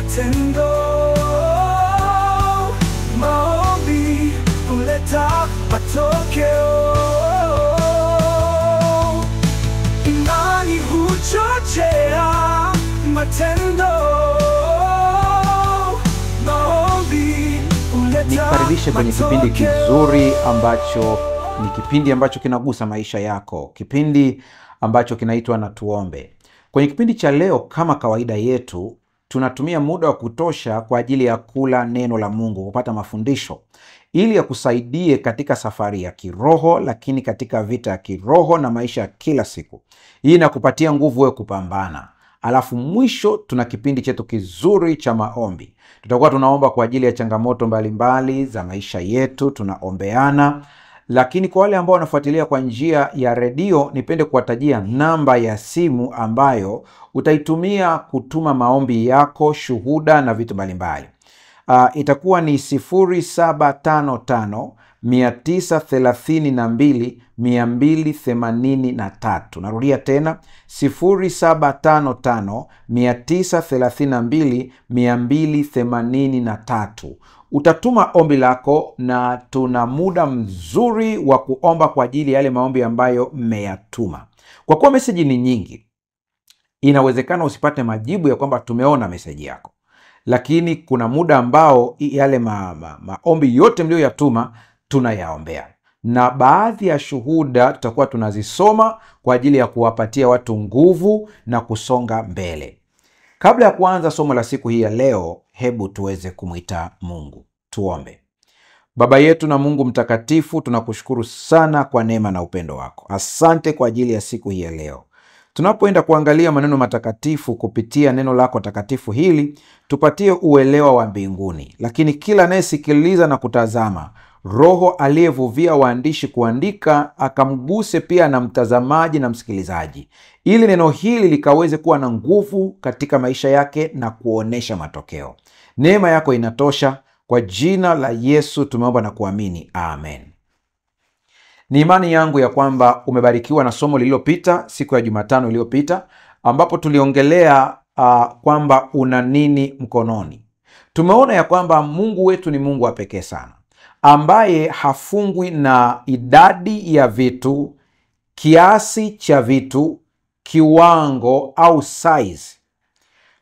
matendo. Maombi huleta matokeo. Imani huchochea matendo. Maombi huleta Nikukaribishe kwenye kipindi kizuri ambacho ni kipindi ambacho kinagusa maisha yako, kipindi ambacho kinaitwa Na Tuombe. Kwenye kipindi cha leo, kama kawaida yetu, tunatumia muda wa kutosha kwa ajili ya kula neno la Mungu, kupata mafundisho ili yakusaidie katika safari ya kiroho, lakini katika vita ya kiroho na maisha ya kila siku. Hii inakupatia nguvu wewe kupambana. Alafu mwisho tuna kipindi chetu kizuri cha maombi. Tutakuwa tunaomba kwa ajili ya changamoto mbalimbali za maisha yetu, tunaombeana. Lakini kwa wale ambao wanafuatilia kwa njia ya redio, nipende kuwatajia namba ya simu ambayo utaitumia kutuma maombi yako, shuhuda na vitu mbalimbali. Itakuwa ni 0755 932 283. Narudia tena 0755 932 283. Utatuma ombi lako na tuna muda mzuri wa kuomba kwa ajili ya yale maombi ambayo mmeyatuma. Kwa kuwa meseji ni nyingi, inawezekana usipate majibu ya kwamba tumeona meseji yako, lakini kuna muda ambao yale maombi yote mlioyatuma tunayaombea, na baadhi ya shuhuda tutakuwa tunazisoma kwa ajili ya kuwapatia watu nguvu na kusonga mbele. Kabla ya kuanza somo la siku hii ya leo, hebu tuweze kumwita Mungu. Tuombe. Baba yetu na Mungu mtakatifu, tunakushukuru sana kwa neema na upendo wako. Asante kwa ajili ya siku hii ya leo. Tunapoenda kuangalia maneno matakatifu kupitia neno lako takatifu hili, tupatie uelewa wa mbinguni. Lakini kila anayesikiliza na kutazama, Roho aliyevuvia waandishi kuandika akamguse pia na mtazamaji na msikilizaji, ili neno hili likaweze kuwa na nguvu katika maisha yake na kuonesha matokeo. Neema yako inatosha. Kwa jina la Yesu tumeomba na kuamini, amen. Ni imani yangu ya kwamba umebarikiwa na somo lililopita, siku ya Jumatano iliyopita, ambapo tuliongelea kwamba una nini mkononi. Tumeona ya kwamba Mungu wetu ni Mungu wa pekee sana, ambaye hafungwi na idadi ya vitu, kiasi cha vitu, kiwango au size.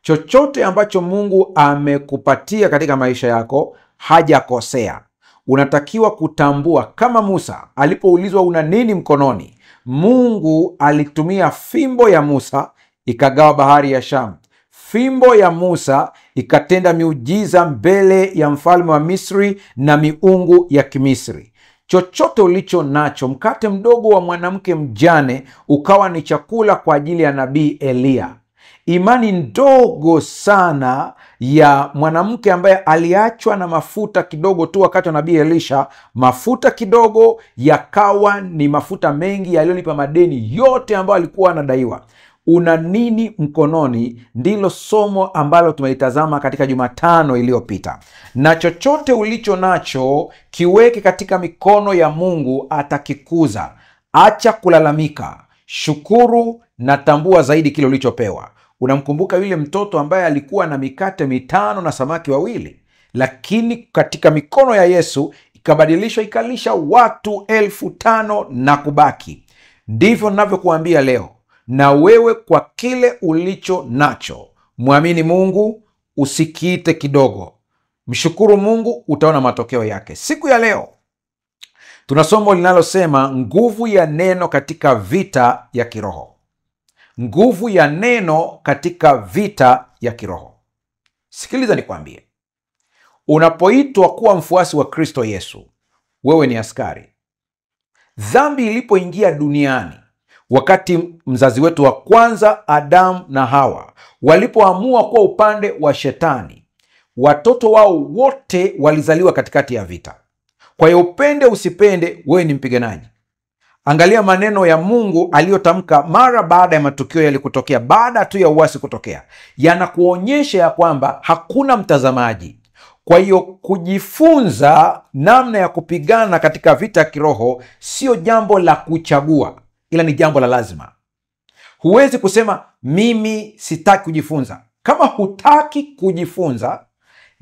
Chochote ambacho Mungu amekupatia katika maisha yako hajakosea. Unatakiwa kutambua, kama Musa alipoulizwa una nini mkononi, Mungu alitumia fimbo ya Musa ikagawa bahari ya Shamu. Fimbo ya Musa ikatenda miujiza mbele ya mfalme wa Misri na miungu ya Kimisri. Chochote ulicho nacho, mkate mdogo wa mwanamke mjane ukawa ni chakula kwa ajili ya nabii Eliya. Imani ndogo sana ya mwanamke ambaye aliachwa na mafuta kidogo tu wakati wa nabii Elisha, mafuta kidogo yakawa ni mafuta mengi yaliyolipa madeni yote ambayo alikuwa anadaiwa. Una nini mkononi ndilo somo ambalo tumelitazama katika Jumatano iliyopita. Na chochote ulicho nacho kiweke katika mikono ya Mungu, atakikuza. Acha kulalamika, shukuru na tambua zaidi kile ulichopewa. Unamkumbuka yule mtoto ambaye alikuwa na mikate 5 na samaki 2, lakini katika mikono ya Yesu ikabadilishwa ikalisha watu 5,000 na kubaki. Ndivyo ninavyokuambia leo, na wewe kwa kile ulicho nacho mwamini Mungu, usikiite kidogo. Mshukuru Mungu, utaona matokeo yake. Siku ya leo tuna somo linalosema nguvu ya neno katika vita ya kiroho. Nguvu ya neno katika vita ya kiroho. Sikiliza nikwambie, unapoitwa kuwa mfuasi wa Kristo Yesu, wewe ni askari. Dhambi ilipoingia duniani, wakati mzazi wetu wa kwanza Adamu na Hawa walipoamua kuwa upande wa Shetani, watoto wao wote walizaliwa katikati ya vita. Kwa hiyo upende usipende, wewe ni mpiganaji. Angalia maneno ya Mungu aliyotamka mara baada ya matukio yalikutokea, baada tu ya uasi kutokea, yanakuonyesha ya kwamba hakuna mtazamaji. Kwa hiyo kujifunza namna ya kupigana katika vita ya kiroho sio jambo la kuchagua, ila ni jambo la lazima. Huwezi kusema mimi sitaki kujifunza. Kama hutaki kujifunza,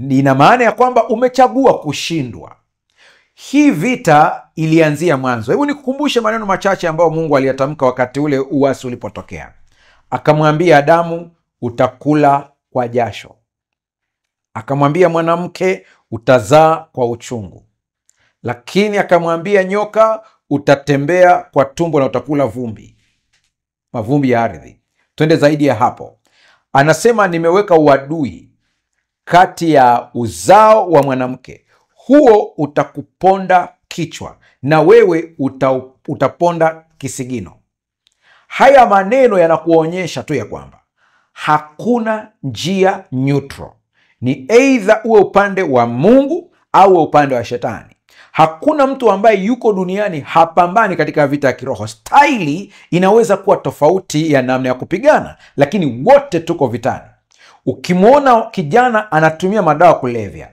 ina maana ya kwamba umechagua kushindwa. Hii vita ilianzia mwanzo. Hebu nikukumbushe maneno machache ambayo Mungu aliyatamka wakati ule uasi ulipotokea. Akamwambia Adamu, utakula kwa jasho. Akamwambia mwanamke, utazaa kwa uchungu. Lakini akamwambia nyoka, utatembea kwa tumbo na utakula vumbi, mavumbi ya ardhi. Twende zaidi ya hapo. Anasema, nimeweka uadui kati ya uzao wa mwanamke, huo utakuponda kichwa na wewe utaponda kisigino. Haya maneno yanakuonyesha tu ya kwamba hakuna njia neutral. Ni aidha uwe upande wa Mungu au upande wa shetani. Hakuna mtu ambaye yuko duniani hapambani katika vita ya kiroho. Staili inaweza kuwa tofauti ya namna ya kupigana, lakini wote tuko vitani. Ukimwona kijana anatumia madawa kulevya,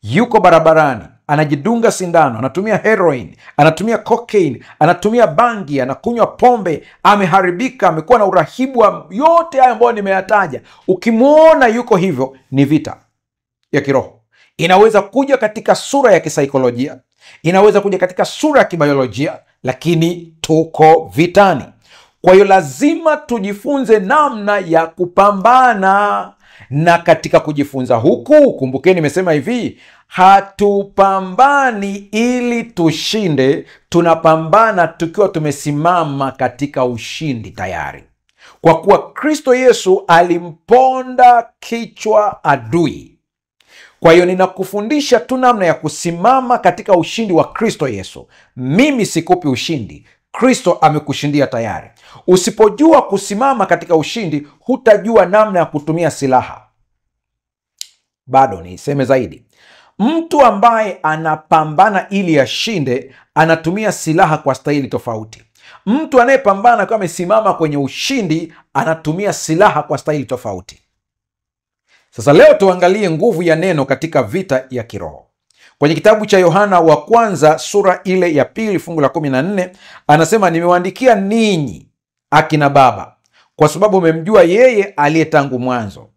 yuko barabarani, anajidunga sindano, anatumia heroin, anatumia cocaine, anatumia bangi, anakunywa pombe, ameharibika, amekuwa na urahibu wa yote haya ambayo nimeyataja. Ukimwona yuko hivyo, ni vita ya kiroho. Inaweza kuja katika sura ya kisaikolojia, inaweza kuja katika sura ya kibiolojia, lakini tuko vitani. Kwa hiyo lazima tujifunze namna ya kupambana. Na katika kujifunza huku, kumbukeni nimesema hivi, hatupambani ili tushinde, tunapambana tukiwa tumesimama katika ushindi tayari. Kwa kuwa Kristo Yesu alimponda kichwa adui. Kwa hiyo ninakufundisha tu namna ya kusimama katika ushindi wa Kristo Yesu. Mimi sikupi ushindi, Kristo amekushindia tayari. Usipojua kusimama katika ushindi, hutajua namna ya kutumia silaha. Bado niseme zaidi, mtu ambaye anapambana ili ashinde anatumia silaha kwa staili tofauti. Mtu anayepambana kama amesimama kwenye ushindi anatumia silaha kwa staili tofauti. Sasa leo tuangalie nguvu ya neno katika vita ya kiroho. Kwenye kitabu cha Yohana wa kwanza sura ile ya 2 fungu la 14 anasema, nimewaandikia ninyi akina baba kwa sababu umemjua yeye aliye tangu mwanzo.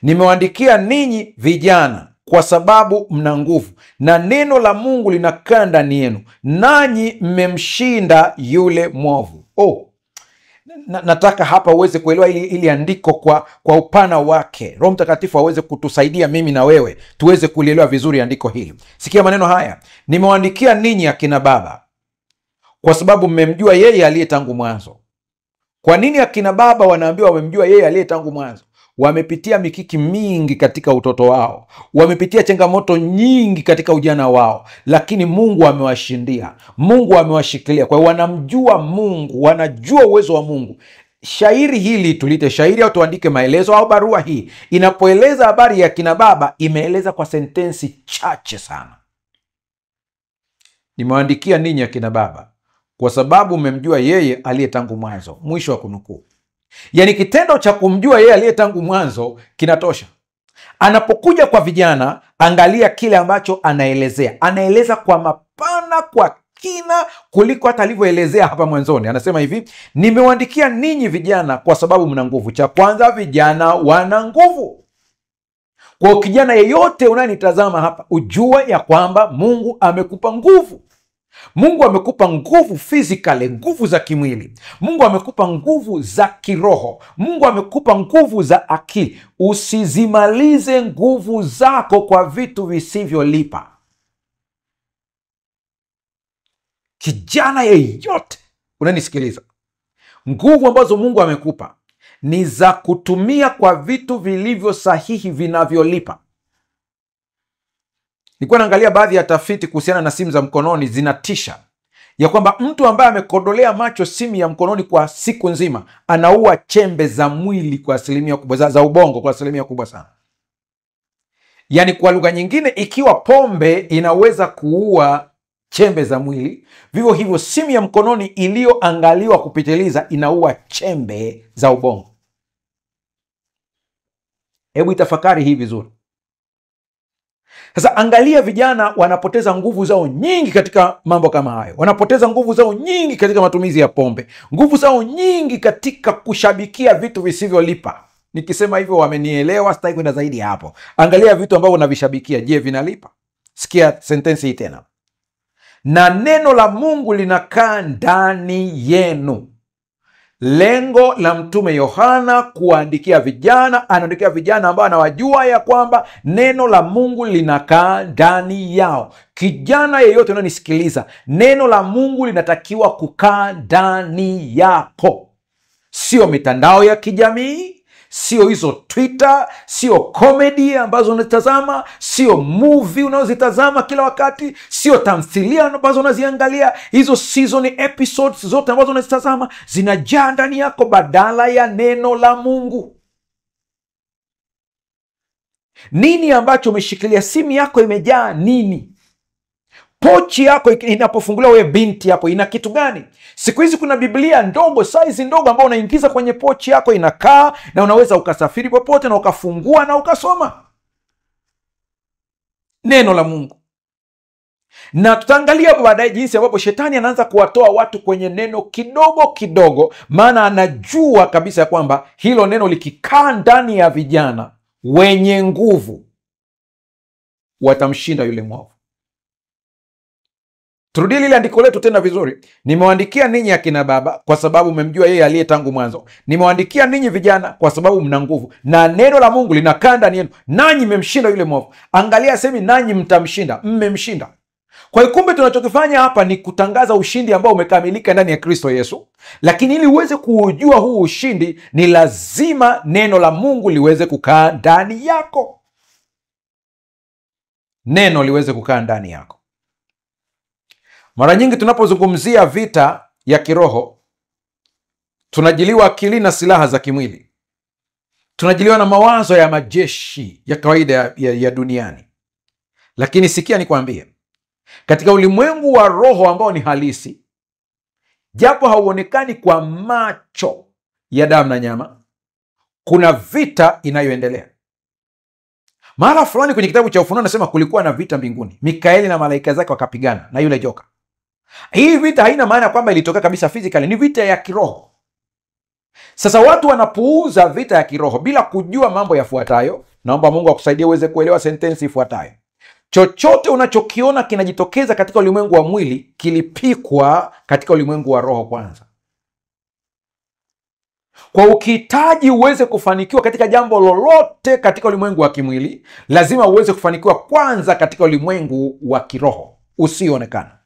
Nimewaandikia ninyi vijana kwa sababu mna nguvu na neno la Mungu linakaa ndani yenu, nanyi mmemshinda yule mwovu. Nataka hapa uweze kuelewa ili andiko kwa upana wake. Roho Mtakatifu aweze kutusaidia mimi na wewe tuweze kulielewa vizuri andiko hili. Sikia maneno haya, nimewaandikia ninyi akina baba kwa sababu mmemjua yeye aliye tangu mwanzo. Kwa nini akina baba wanaambiwa wamemjua yeye aliye tangu mwanzo? Wamepitia mikiki mingi katika utoto wao, wamepitia changamoto nyingi katika ujana wao, lakini Mungu amewashindia, Mungu amewashikilia. Kwa hiyo wanamjua Mungu, wanajua uwezo wa Mungu. Shairi hili tulite shairi au tuandike maelezo au barua hii inapoeleza habari ya kina baba, imeeleza kwa sentensi chache sana. Nimewaandikia ninyi akina baba kwa sababu mmemjua yeye aliye tangu mwanzo. Mwisho wa kunukuu. Yaani kitendo cha kumjua yeye aliye tangu mwanzo kinatosha. Anapokuja kwa vijana, angalia kile ambacho anaelezea. Anaeleza kwa mapana, kwa kina kuliko hata alivyoelezea hapa mwanzoni. Anasema hivi, nimewaandikia ninyi vijana kwa sababu mna nguvu. Cha kwanza, vijana wana nguvu. Kwa kijana yeyote unanitazama hapa, ujue ya kwamba Mungu amekupa nguvu. Mungu amekupa nguvu physically, nguvu za kimwili. Mungu amekupa nguvu za kiroho. Mungu amekupa nguvu za akili. Usizimalize nguvu zako kwa vitu visivyolipa. Kijana yeyote unanisikiliza, nguvu ambazo Mungu amekupa ni za kutumia kwa vitu vilivyo sahihi, vinavyolipa. Nilikuwa naangalia baadhi ya tafiti kuhusiana na simu za mkononi, zinatisha ya kwamba mtu ambaye amekodolea macho simu ya mkononi kwa siku nzima anaua chembe za mwili kwa asilimia kubwa, za ubongo kwa asilimia kubwa sana. Yaani kwa lugha nyingine, ikiwa pombe inaweza kuua chembe za mwili, vivyo hivyo simu ya mkononi iliyoangaliwa kupitiliza inaua chembe za ubongo. Hebu itafakari hii vizuri. Sasa angalia, vijana wanapoteza nguvu zao nyingi katika mambo kama hayo. Wanapoteza nguvu zao nyingi katika matumizi ya pombe, nguvu zao nyingi katika kushabikia vitu visivyolipa. Nikisema hivyo wamenielewa, sitaki kwenda zaidi ya hapo. Angalia vitu ambavyo unavishabikia, je, vinalipa? Sikia sentensi hii tena, na neno la Mungu linakaa ndani yenu. Lengo la Mtume Yohana kuwaandikia vijana, anaandikia vijana ambao anawajua ya kwamba neno la Mungu linakaa ndani yao. Kijana yeyote unanisikiliza, neno la Mungu linatakiwa kukaa ndani yako, sio mitandao ya kijamii, sio hizo Twitter, sio comedy ambazo unazitazama, sio movie unazozitazama kila wakati, sio tamthilia ambazo unaziangalia. Hizo season episodes zote ambazo unazitazama zinajaa ndani yako badala ya neno la Mungu. Nini ambacho umeshikilia? Simu yako imejaa nini? Pochi yako inapofunguliwa, wewe binti, hapo ina kitu gani? Siku hizi kuna Biblia ndogo, size ndogo, ambayo unaingiza kwenye pochi yako, inakaa na unaweza ukasafiri popote na ukafungua na ukasoma neno la Mungu. Na tutaangalia baadaye jinsi ambapo shetani anaanza kuwatoa watu kwenye neno kidogo kidogo, maana anajua kabisa kwamba hilo neno likikaa ndani ya vijana wenye nguvu, watamshinda yule mwovu. Turudie lile andiko letu tena vizuri. Nimewaandikia ninyi akina baba kwa sababu mmemjua yeye aliye tangu mwanzo. Nimewaandikia ninyi vijana kwa sababu mna nguvu, na neno la Mungu linakaa ndani yenu, nanyi mmemshinda yule mwovu. Angalia, semi nanyi mtamshinda, mmemshinda. Kwa hiyo kumbe tunachokifanya hapa ni kutangaza ushindi ambao umekamilika ndani ya Kristo Yesu. Lakini ili uweze kuujua huu ushindi, ni lazima neno la Mungu liweze kukaa ndani yako. Neno liweze kukaa ndani yako. Mara nyingi tunapozungumzia vita ya kiroho, tunajiliwa akili na silaha za kimwili, tunajiliwa na mawazo ya majeshi ya kawaida ya duniani. Lakini sikia nikwambie, katika ulimwengu wa roho ambao ni halisi, japo hauonekani kwa macho ya damu na nyama, kuna vita inayoendelea. Mara fulani kwenye kitabu cha Ufunuo anasema kulikuwa na vita mbinguni, Mikaeli na malaika zake wakapigana na yule joka. Hii vita haina maana kwamba ilitokea kabisa physically, ni vita ya kiroho. Sasa watu wanapuuza vita ya kiroho bila kujua mambo yafuatayo. Naomba Mungu akusaidie uweze kuelewa sentensi ifuatayo. Chochote unachokiona kinajitokeza katika ulimwengu wa mwili kilipikwa katika ulimwengu wa roho kwanza. Kwa ukihitaji uweze kufanikiwa katika jambo lolote katika ulimwengu wa kimwili, lazima uweze kufanikiwa kwanza katika ulimwengu wa kiroho usioonekana.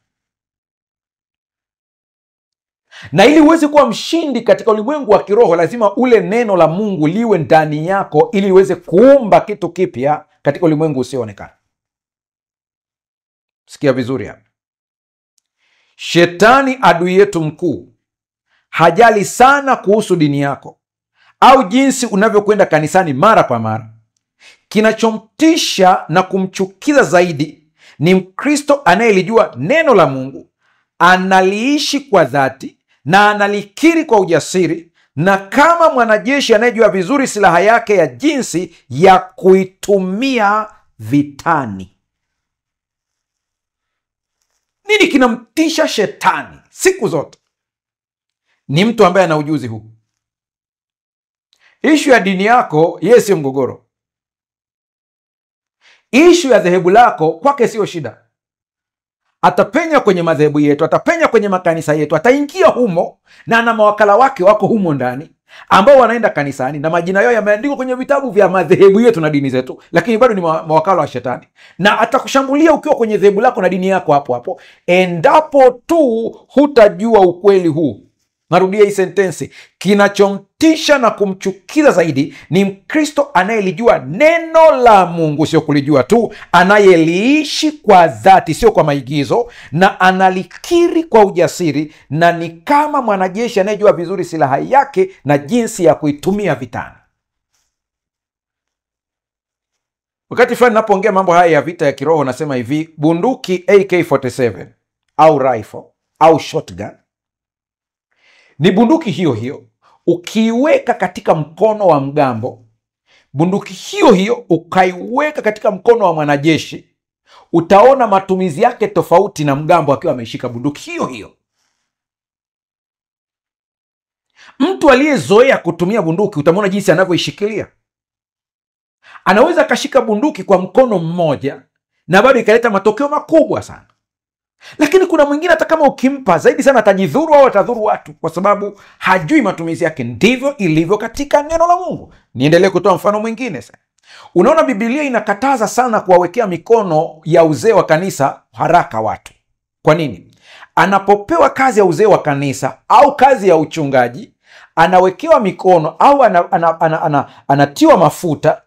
Na ili uweze kuwa mshindi katika ulimwengu wa kiroho, lazima ule neno la Mungu liwe ndani yako, ili uweze kuumba kitu kipya katika ulimwengu usioonekana. Sikia vizuri hapa. Shetani, adui yetu mkuu, hajali sana kuhusu dini yako au jinsi unavyokwenda kanisani mara kwa mara. Kinachomtisha na kumchukiza zaidi ni Mkristo anayelijua neno la Mungu, analiishi kwa dhati na analikiri kwa ujasiri, na kama mwanajeshi anayejua vizuri silaha yake ya jinsi ya kuitumia vitani. Nini kinamtisha shetani siku zote? Ni mtu ambaye ana ujuzi huu. Ishu ya dini yako yeye sio mgogoro. Ishu ya dhehebu lako kwake sio shida. Atapenya kwenye madhehebu yetu, atapenya kwenye makanisa yetu, ataingia humo, na ana mawakala wake wako humo ndani ambao wanaenda kanisani na majina yao yameandikwa kwenye vitabu vya madhehebu yetu na dini zetu, lakini bado ni mawakala wa shetani, na atakushambulia ukiwa kwenye dhehebu lako na dini yako hapo hapo, endapo tu hutajua ukweli huu. Narudia hii sentensi. Kinachomtisha na kumchukiza zaidi ni Mkristo anayelijua neno la Mungu, sio kulijua tu, anayeliishi kwa dhati, sio kwa maigizo, na analikiri kwa ujasiri, na ni kama mwanajeshi anayejua vizuri silaha yake na jinsi ya kuitumia vitani. Wakati fulani napoongea mambo haya ya vita ya kiroho, nasema hivi: bunduki AK47 au rifle au shotgun ni bunduki hiyo hiyo. Ukiiweka katika mkono wa mgambo, bunduki hiyo hiyo ukaiweka katika mkono wa mwanajeshi, utaona matumizi yake tofauti na mgambo akiwa ameshika bunduki hiyo hiyo. Mtu aliyezoea kutumia bunduki, utamwona jinsi anavyoishikilia. Anaweza akashika bunduki kwa mkono mmoja na bado ikaleta matokeo makubwa sana. Lakini kuna mwingine hata kama ukimpa zaidi sana atajidhuru au atadhuru watu, kwa sababu hajui matumizi yake. Ndivyo ilivyo katika neno la Mungu. Niendelee kutoa mfano mwingine sasa. Unaona, Biblia inakataza sana kuwawekea mikono ya uzee wa kanisa haraka watu. Kwa nini? Anapopewa kazi ya uzee wa kanisa au kazi ya uchungaji, anawekewa mikono au anatiwa mafuta,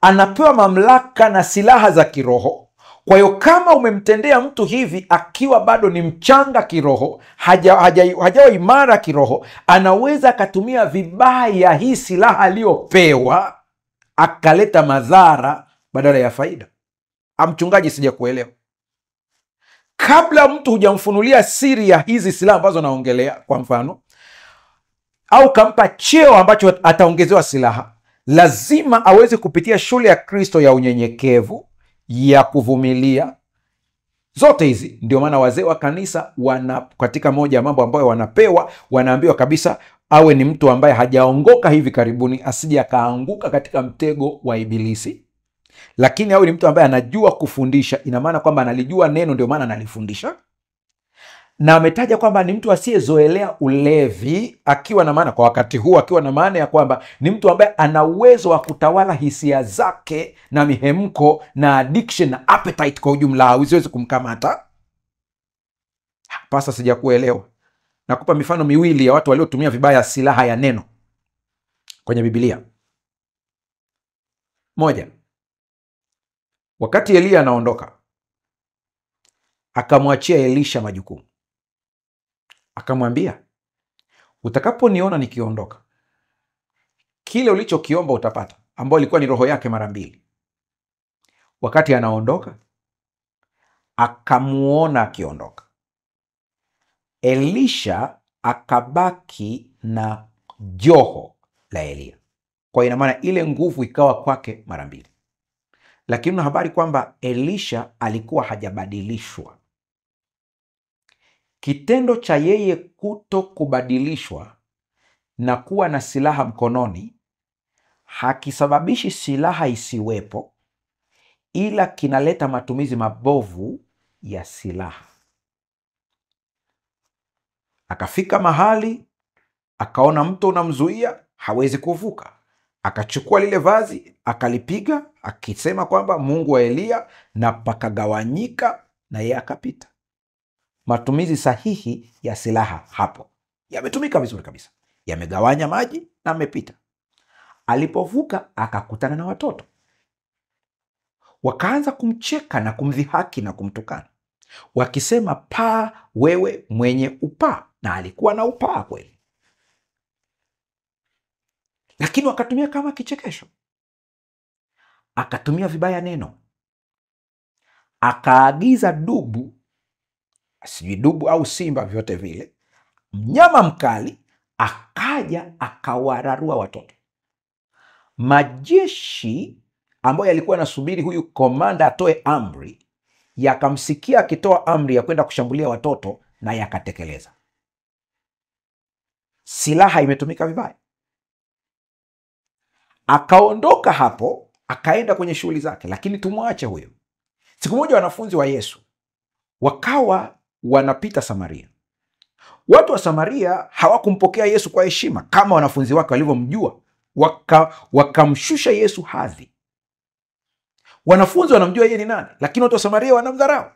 anapewa mamlaka na silaha za kiroho. Kwa hiyo kama umemtendea mtu hivi akiwa bado ni mchanga kiroho, hajawa imara kiroho, anaweza akatumia vibaya hii silaha aliyopewa akaleta madhara badala ya faida. Mchungaji, sija kuelewa. Kabla mtu hujamfunulia siri ya hizi silaha ambazo naongelea, kwa mfano, au kampa cheo ambacho ataongezewa silaha, lazima aweze kupitia shule ya Kristo ya unyenyekevu, ya kuvumilia. Zote hizi ndio maana wazee wa kanisa katika moja ya mambo ambayo wanapewa, wanaambiwa kabisa awe ni mtu ambaye hajaongoka hivi karibuni, asije akaanguka katika mtego wa Ibilisi. Lakini awe ni mtu ambaye anajua kufundisha. Ina maana kwamba analijua neno, ndio maana analifundisha. Na ametaja kwamba ni mtu asiyezoelea ulevi, akiwa na maana kwa wakati huu, akiwa na maana ya kwamba ni mtu ambaye ana uwezo wa kutawala hisia zake na mihemko na addiction na appetite kwa ujumla, hauwezi kumkamata. Pasa, sijakuelewa. Nakupa mifano miwili ya watu waliotumia vibaya silaha ya neno kwenye Biblia. Moja, wakati Elia anaondoka, akamwachia Elisha majukumu. Akamwambia, utakaponiona nikiondoka, kile ulichokiomba utapata, ambao ilikuwa ni roho yake mara 2. Wakati anaondoka, akamuona akiondoka. Elisha akabaki na joho la Elia. Kwa ina maana ile nguvu ikawa kwake mara 2. Lakini una habari kwamba Elisha alikuwa hajabadilishwa. Kitendo cha yeye kuto kubadilishwa na kuwa na silaha mkononi hakisababishi silaha isiwepo, ila kinaleta matumizi mabovu ya silaha. Akafika mahali akaona mto unamzuia, hawezi kuvuka. Akachukua lile vazi akalipiga, akisema kwamba Mungu wa Elia, na pakagawanyika na yeye akapita. Matumizi sahihi ya silaha hapo yametumika vizuri kabisa, yamegawanya maji na amepita. Alipovuka akakutana na watoto, wakaanza kumcheka na kumdhihaki na kumtukana, wakisema, paa wewe mwenye upaa. Na alikuwa na upaa kweli, lakini wakatumia kama kichekesho. Akatumia vibaya neno, akaagiza dubu, sijui dubu au simba, vyote vile, mnyama mkali, akaja akawararua watoto. Majeshi ambayo yalikuwa yanasubiri huyu komanda atoe amri, yakamsikia akitoa amri ya kwenda kushambulia watoto, na yakatekeleza. Silaha imetumika vibaya. Akaondoka hapo, akaenda kwenye shughuli zake. Lakini tumwache huyo. Siku moja wanafunzi wa Yesu wakawa wanapita Samaria. Watu wa Samaria hawakumpokea Yesu kwa heshima kama wanafunzi wake walivyomjua. Wakamshusha Yesu hadhi. Wanafunzi wanamjua yeye ni nani, lakini watu wa Samaria wanamdharau.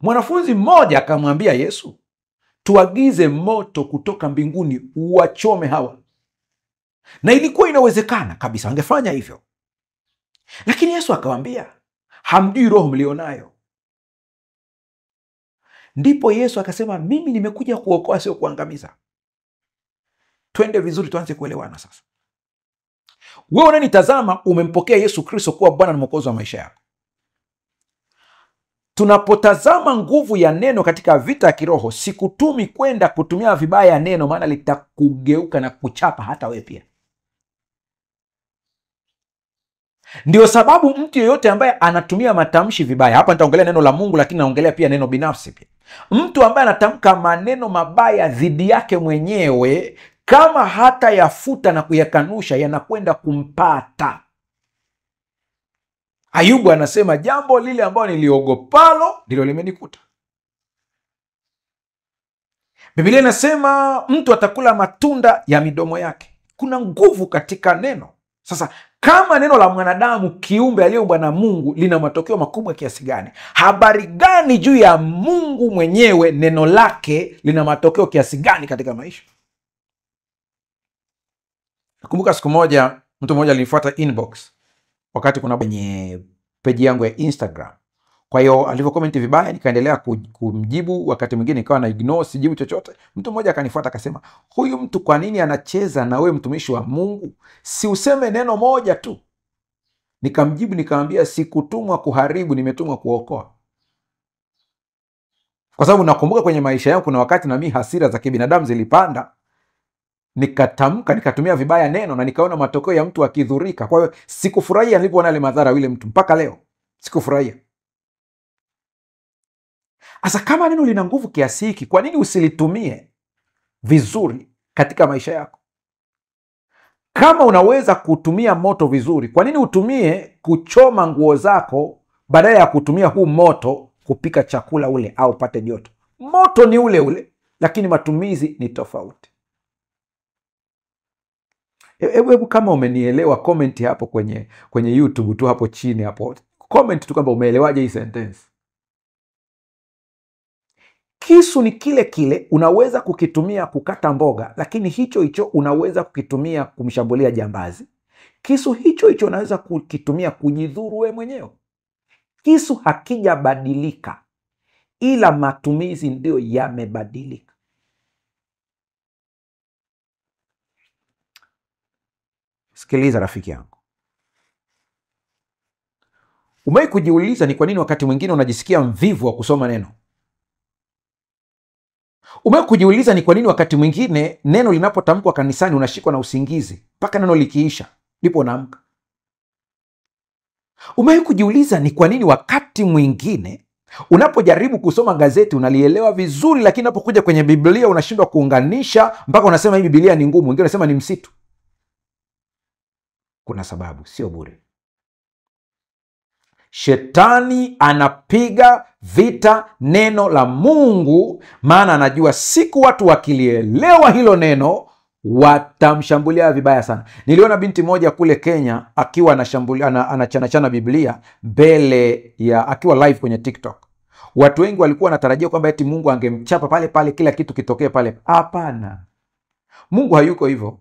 Mwanafunzi mmoja akamwambia Yesu, tuagize moto kutoka mbinguni uwachome hawa. Na ilikuwa inawezekana kabisa, angefanya hivyo. Lakini Yesu akawaambia, hamjui roho mlionayo. Ndipo Yesu akasema, mimi nimekuja kuokoa, sio kuangamiza. Twende vizuri, tuanze kuelewana sasa. Wewe unanitazama, umempokea Yesu Kristo kuwa Bwana na Mwokozi wa maisha yako. Tunapotazama nguvu ya neno katika vita ya kiroho, sikutumi kwenda kutumia vibaya neno, maana litakugeuka na kuchapa hata wewe pia. Ndio sababu mtu yeyote ambaye anatumia matamshi vibaya, hapa nitaongelea neno la Mungu, lakini naongelea pia neno binafsi pia. Mtu ambaye anatamka maneno mabaya dhidi yake mwenyewe, kama hata yafuta na kuyakanusha, yanakwenda kumpata. Ayubu anasema jambo lile ambalo niliogopalo ndilo limenikuta. Biblia inasema mtu atakula matunda ya midomo yake. Kuna nguvu katika neno. Sasa kama neno la mwanadamu, kiumbe aliyeumbwa na Mungu, lina matokeo makubwa kiasi gani, habari gani juu ya Mungu mwenyewe, neno lake lina matokeo kiasi gani katika maisha? Nakumbuka siku moja mtu mmoja alinifuata inbox wakati kuna kwenye peji yangu ya Instagram. Kwa hiyo alivyokomenti vibaya nikaendelea kumjibu, wakati mwingine nikawa na ignore, sijibu chochote. Mtu mmoja akanifuata akasema, huyu mtu kwa nini anacheza na wewe mtumishi wa Mungu? Si useme neno moja tu. Nikamjibu nikamwambia, sikutumwa kuharibu, nimetumwa kuokoa. Kwa sababu nakumbuka kwenye maisha yangu kuna wakati na mimi hasira za kibinadamu zilipanda, nikatamka, nikatumia vibaya neno na nikaona matokeo ya mtu akidhurika. Kwa hiyo sikufurahia nilipoona ile madhara yule mtu, mpaka leo sikufurahia. Asa kama neno lina nguvu kiasi hiki, kwa nini usilitumie vizuri katika maisha yako? Kama unaweza kutumia moto vizuri, kwa nini utumie kuchoma nguo zako badala ya kutumia huu moto kupika chakula ule au pate joto? Moto ni ule ule, lakini matumizi ni tofauti. Hebu kama umenielewa, comment hapo kwenye YouTube tu hapo chini hapo. Comment tu kwamba umeelewaje hii sentence. Kisu ni kile kile, unaweza kukitumia kukata mboga, lakini hicho hicho unaweza kukitumia kumshambulia jambazi. Kisu hicho hicho unaweza kukitumia kujidhuru wewe mwenyewe. Kisu hakijabadilika, ila matumizi ndio yamebadilika. Sikiliza rafiki yangu, umewahi kujiuliza ni kwa nini wakati mwingine unajisikia mvivu wa kusoma neno? Umewahi kujiuliza ni kwa nini wakati mwingine neno linapotamkwa kanisani unashikwa na usingizi mpaka neno likiisha ndipo unaamka? Umewahi kujiuliza ni kwa nini wakati mwingine unapojaribu kusoma gazeti unalielewa vizuri, lakini unapokuja kwenye Biblia unashindwa kuunganisha, mpaka unasema hii Biblia ni ngumu, wengine unasema ni msitu? Kuna sababu, sio bure. Shetani anapiga vita neno la Mungu, maana anajua siku watu wakilielewa hilo neno watamshambulia vibaya sana. Niliona binti moja kule Kenya akiwa anachanachana Biblia mbele ya, akiwa live kwenye TikTok. Watu wengi walikuwa wanatarajia kwamba eti Mungu angemchapa pale pale, kila kitu kitokee pale. Hapana, Mungu hayuko hivyo.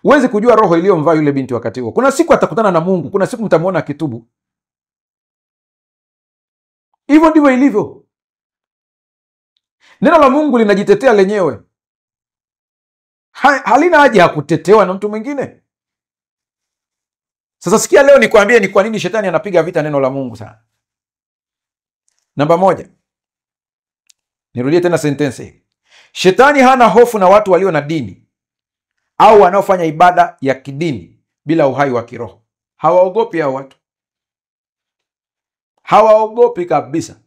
Huwezi kujua roho iliyomvaa yule binti wakati huo. Kuna siku atakutana na Mungu, kuna siku mtamwona akitubu. Hivyo ndivyo ilivyo. Neno la Mungu linajitetea lenyewe, halina haja ya kutetewa na mtu mwingine. Sasa sikia, leo nikwambie ni kwa nini shetani anapiga vita neno la Mungu sana. Namba moja, nirudie tena sentensi hii. Shetani hana hofu na watu walio na dini au wanaofanya ibada ya kidini bila uhai wa kiroho. Hawaogopi hao watu, hawaogopi kabisa.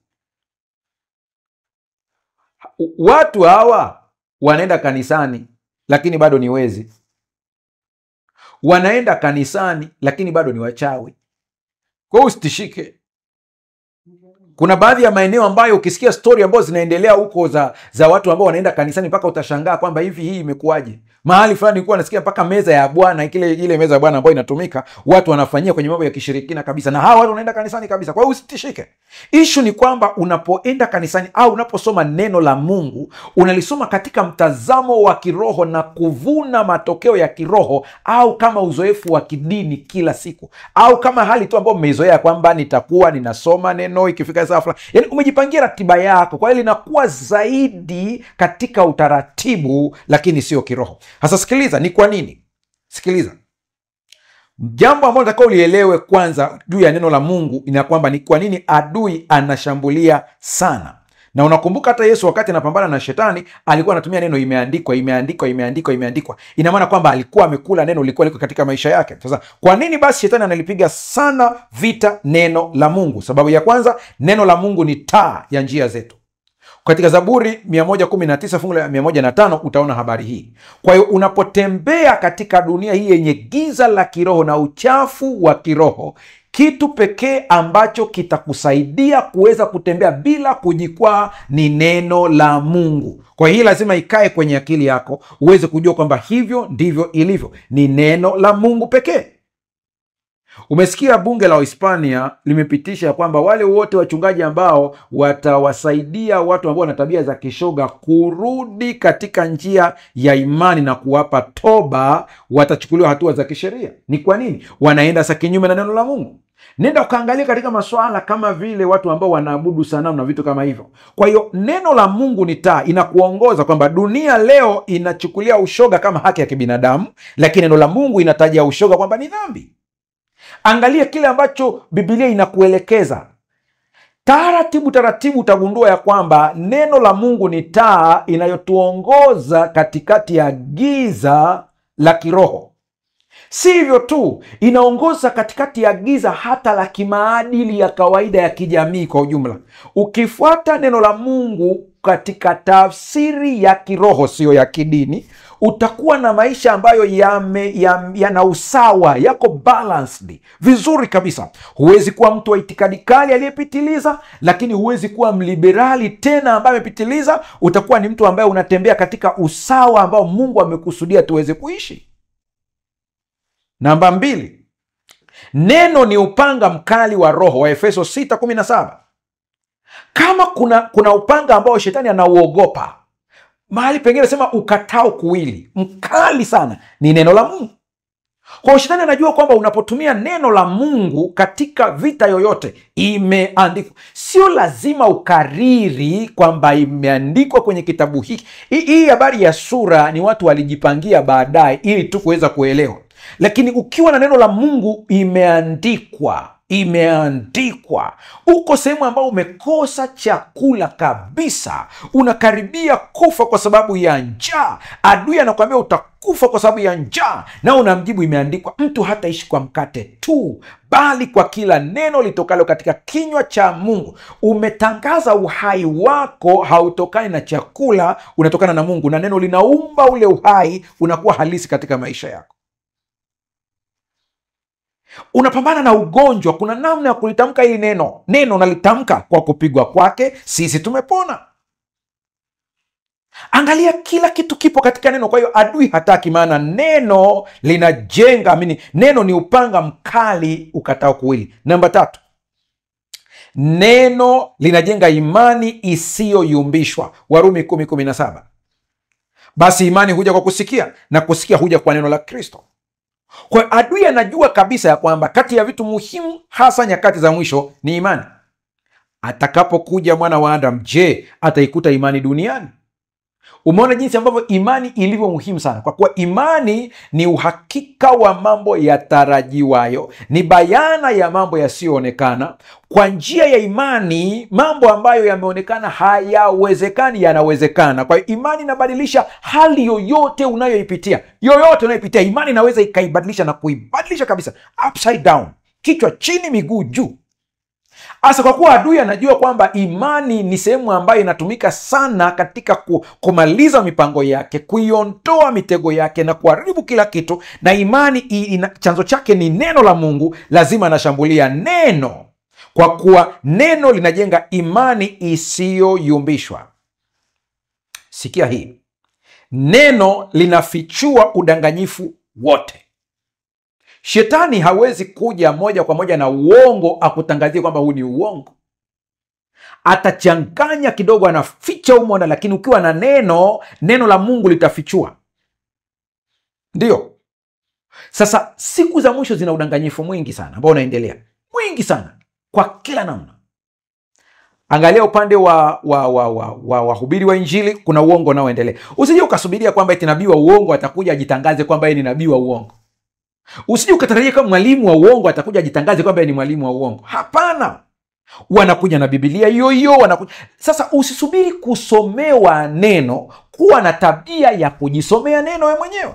Watu hawa wanaenda kanisani lakini bado ni wezi, wanaenda kanisani lakini bado ni wachawi. Kwa hiyo usitishike. Kuna baadhi ya maeneo ambayo ukisikia story ambazo zinaendelea huko za watu ambao wanaenda kanisani mpaka utashangaa kwamba hivi hii imekuwaje. Mahali fulani nilikuwa nasikia mpaka meza ya Bwana, ile meza ya Bwana ambayo inatumika, watu wanafanyia kwenye mambo ya kishirikina kabisa, na hawa watu wanaenda kanisani kabisa. Kwa hiyo usitishike. Issue ni kwamba unapoenda kanisani au unaposoma neno la Mungu, unalisoma katika mtazamo wa kiroho na kuvuna matokeo ya kiroho, au kama uzoefu wa kidini kila siku, au kama hali tu ambayo mmeizoea kwamba nitakuwa ninasoma neno ikifika saa fulani. Yaani umejipangia ratiba yako, kwa hiyo linakuwa zaidi katika utaratibu lakini sio kiroho. Sasa sikiliza, ni kwa nini? Sikiliza. Jambo ambalo nataka ulielewe kwanza juu ya neno la Mungu ni kwamba ni kwa nini adui anashambulia sana. Na unakumbuka hata Yesu wakati anapambana na shetani alikuwa anatumia neno imeandikwa, imeandikwa, imeandikwa, imeandikwa. Ina maana kwamba alikuwa amekula neno lilikuwa liko katika maisha yake. Sasa kwa nini basi shetani analipiga sana vita neno la Mungu? Sababu ya kwanza, neno la Mungu ni taa ya njia zetu. Katika Zaburi 119 fungu la 105 utaona habari hii. Kwa hiyo unapotembea katika dunia hii yenye giza la kiroho na uchafu wa kiroho, kitu pekee ambacho kitakusaidia kuweza kutembea bila kujikwaa ni neno la Mungu. Kwa hiyo lazima ikae kwenye akili yako uweze kujua kwamba hivyo ndivyo ilivyo, ni neno la Mungu pekee. Umesikia bunge la Hispania limepitisha kwamba wale wote wachungaji ambao watawasaidia watu ambao wana tabia za kishoga kurudi katika njia ya imani na kuwapa toba watachukuliwa hatua za kisheria. Ni kwa nini? Wanaenda sa kinyume na neno la Mungu. Nenda ukaangalia katika masuala kama vile watu ambao wanaabudu sanamu na vitu kama hivyo. Kwa hiyo neno la Mungu ni taa, inakuongoza kwamba dunia leo inachukulia ushoga kama haki ya kibinadamu, lakini neno la Mungu inataja ushoga kwamba ni dhambi. Angalia kile ambacho Biblia inakuelekeza. Taratibu taratibu utagundua ya kwamba neno la Mungu ni taa inayotuongoza katikati ya giza la kiroho. Si hivyo tu, inaongoza katikati ya giza hata la kimaadili ya kawaida ya kijamii kwa ujumla. Ukifuata neno la Mungu katika tafsiri ya kiroho, sio ya kidini, utakuwa na maisha ambayo yana usawa, yako balanced vizuri kabisa. Huwezi kuwa mtu wa itikadi kali aliyepitiliza, lakini huwezi kuwa mliberali tena ambaye amepitiliza. Utakuwa ni mtu ambaye unatembea katika usawa ambao Mungu amekusudia tuweze kuishi. Namba 2, neno ni upanga mkali wa roho, wa Efeso 6:17. Kama kuna upanga ambao shetani anauogopa, mahali pengine sema ukatao kuwili, mkali sana, ni neno la Mungu. Kwa shetani anajua kwamba unapotumia neno la Mungu katika vita yoyote, imeandikwa. Sio lazima ukariri kwamba imeandikwa kwenye kitabu hiki. Hii habari ya sura ni watu walijipangia baadaye ili tu kuweza kuelewa. Lakini ukiwa na neno la Mungu, imeandikwa, uko sehemu ambao umekosa chakula kabisa, unakaribia kufa kwa sababu ya njaa, adui anakuambia utakufa kwa sababu ya njaa, na unamjibu imeandikwa. Mtu hataishi kwa mkate tu, bali kwa kila neno litokalo katika kinywa cha Mungu. Umetangaza uhai wako hautokani na chakula, unatokana na Mungu, na neno linaumba ule uhai, unakuwa halisi katika maisha yako. Unapambana na ugonjwa, kuna namna ya kulitamka hili neno. Neno nalitamka, kwa kupigwa kwake sisi tumepona. Angalia, kila kitu kipo katika neno. Kwa hiyo adui hataki, maana neno linajenga. Neno ni upanga mkali ukatao kuwili. Namba 3, neno linajenga imani isiyoyumbishwa, Warumi 10:17. Basi imani huja kwa kusikia, na kusikia huja kwa neno la Kristo. Kwa adui anajua kabisa ya kwamba kati ya vitu muhimu hasa nyakati za mwisho ni imani. Atakapokuja mwana wa Adamu, je, ataikuta imani duniani? Umeona jinsi ambavyo imani ilivyo muhimu sana, kwa kuwa imani ni uhakika wa mambo yatarajiwayo, ni bayana ya mambo yasiyoonekana. Kwa njia ya imani, mambo ambayo yameonekana hayawezekani yanawezekana. Kwa hiyo imani inabadilisha hali yoyote unayoipitia. Imani inaweza ikaibadilisha na kuibadilisha kabisa, upside down, kichwa chini miguu juu. Asa kwa kuwa adui anajua kwamba imani ni sehemu ambayo inatumika sana katika kumaliza mipango yake, kuiondoa mitego yake na kuharibu kila kitu, na imani chanzo chake ni neno la Mungu, lazima anashambulia neno, kwa kuwa neno linajenga imani isiyoyumbishwa. Sikia hii, neno linafichua udanganyifu wote. Shetani hawezi kuja moja kwa moja na uongo akutangazie kwamba huu ni uongo. Atachanganya kidogo, anaficha umona, lakini ukiwa na neno la Mungu litafichua. Ndio sasa siku za mwisho zina udanganyifu mwingi sana ambao unaendelea, mwingi sana kwa kila namna. Angalia upande wa wahubiri wa Injili, kuna uongo unaoendelea. Usije ukasubiria kwamba eti nabii wa uongo atakuja ajitangaze kwamba yeye ni nabii wa uongo. Usije ukatarajia kama mwalimu wa uongo atakuja ajitangaze kwamba yeye ni mwalimu wa uongo. Hapana. wanakuja na Biblia hiyo wanakuja. Sasa usisubiri kusomewa neno, kuwa na tabia ya kujisomea neno wewe mwenyewe.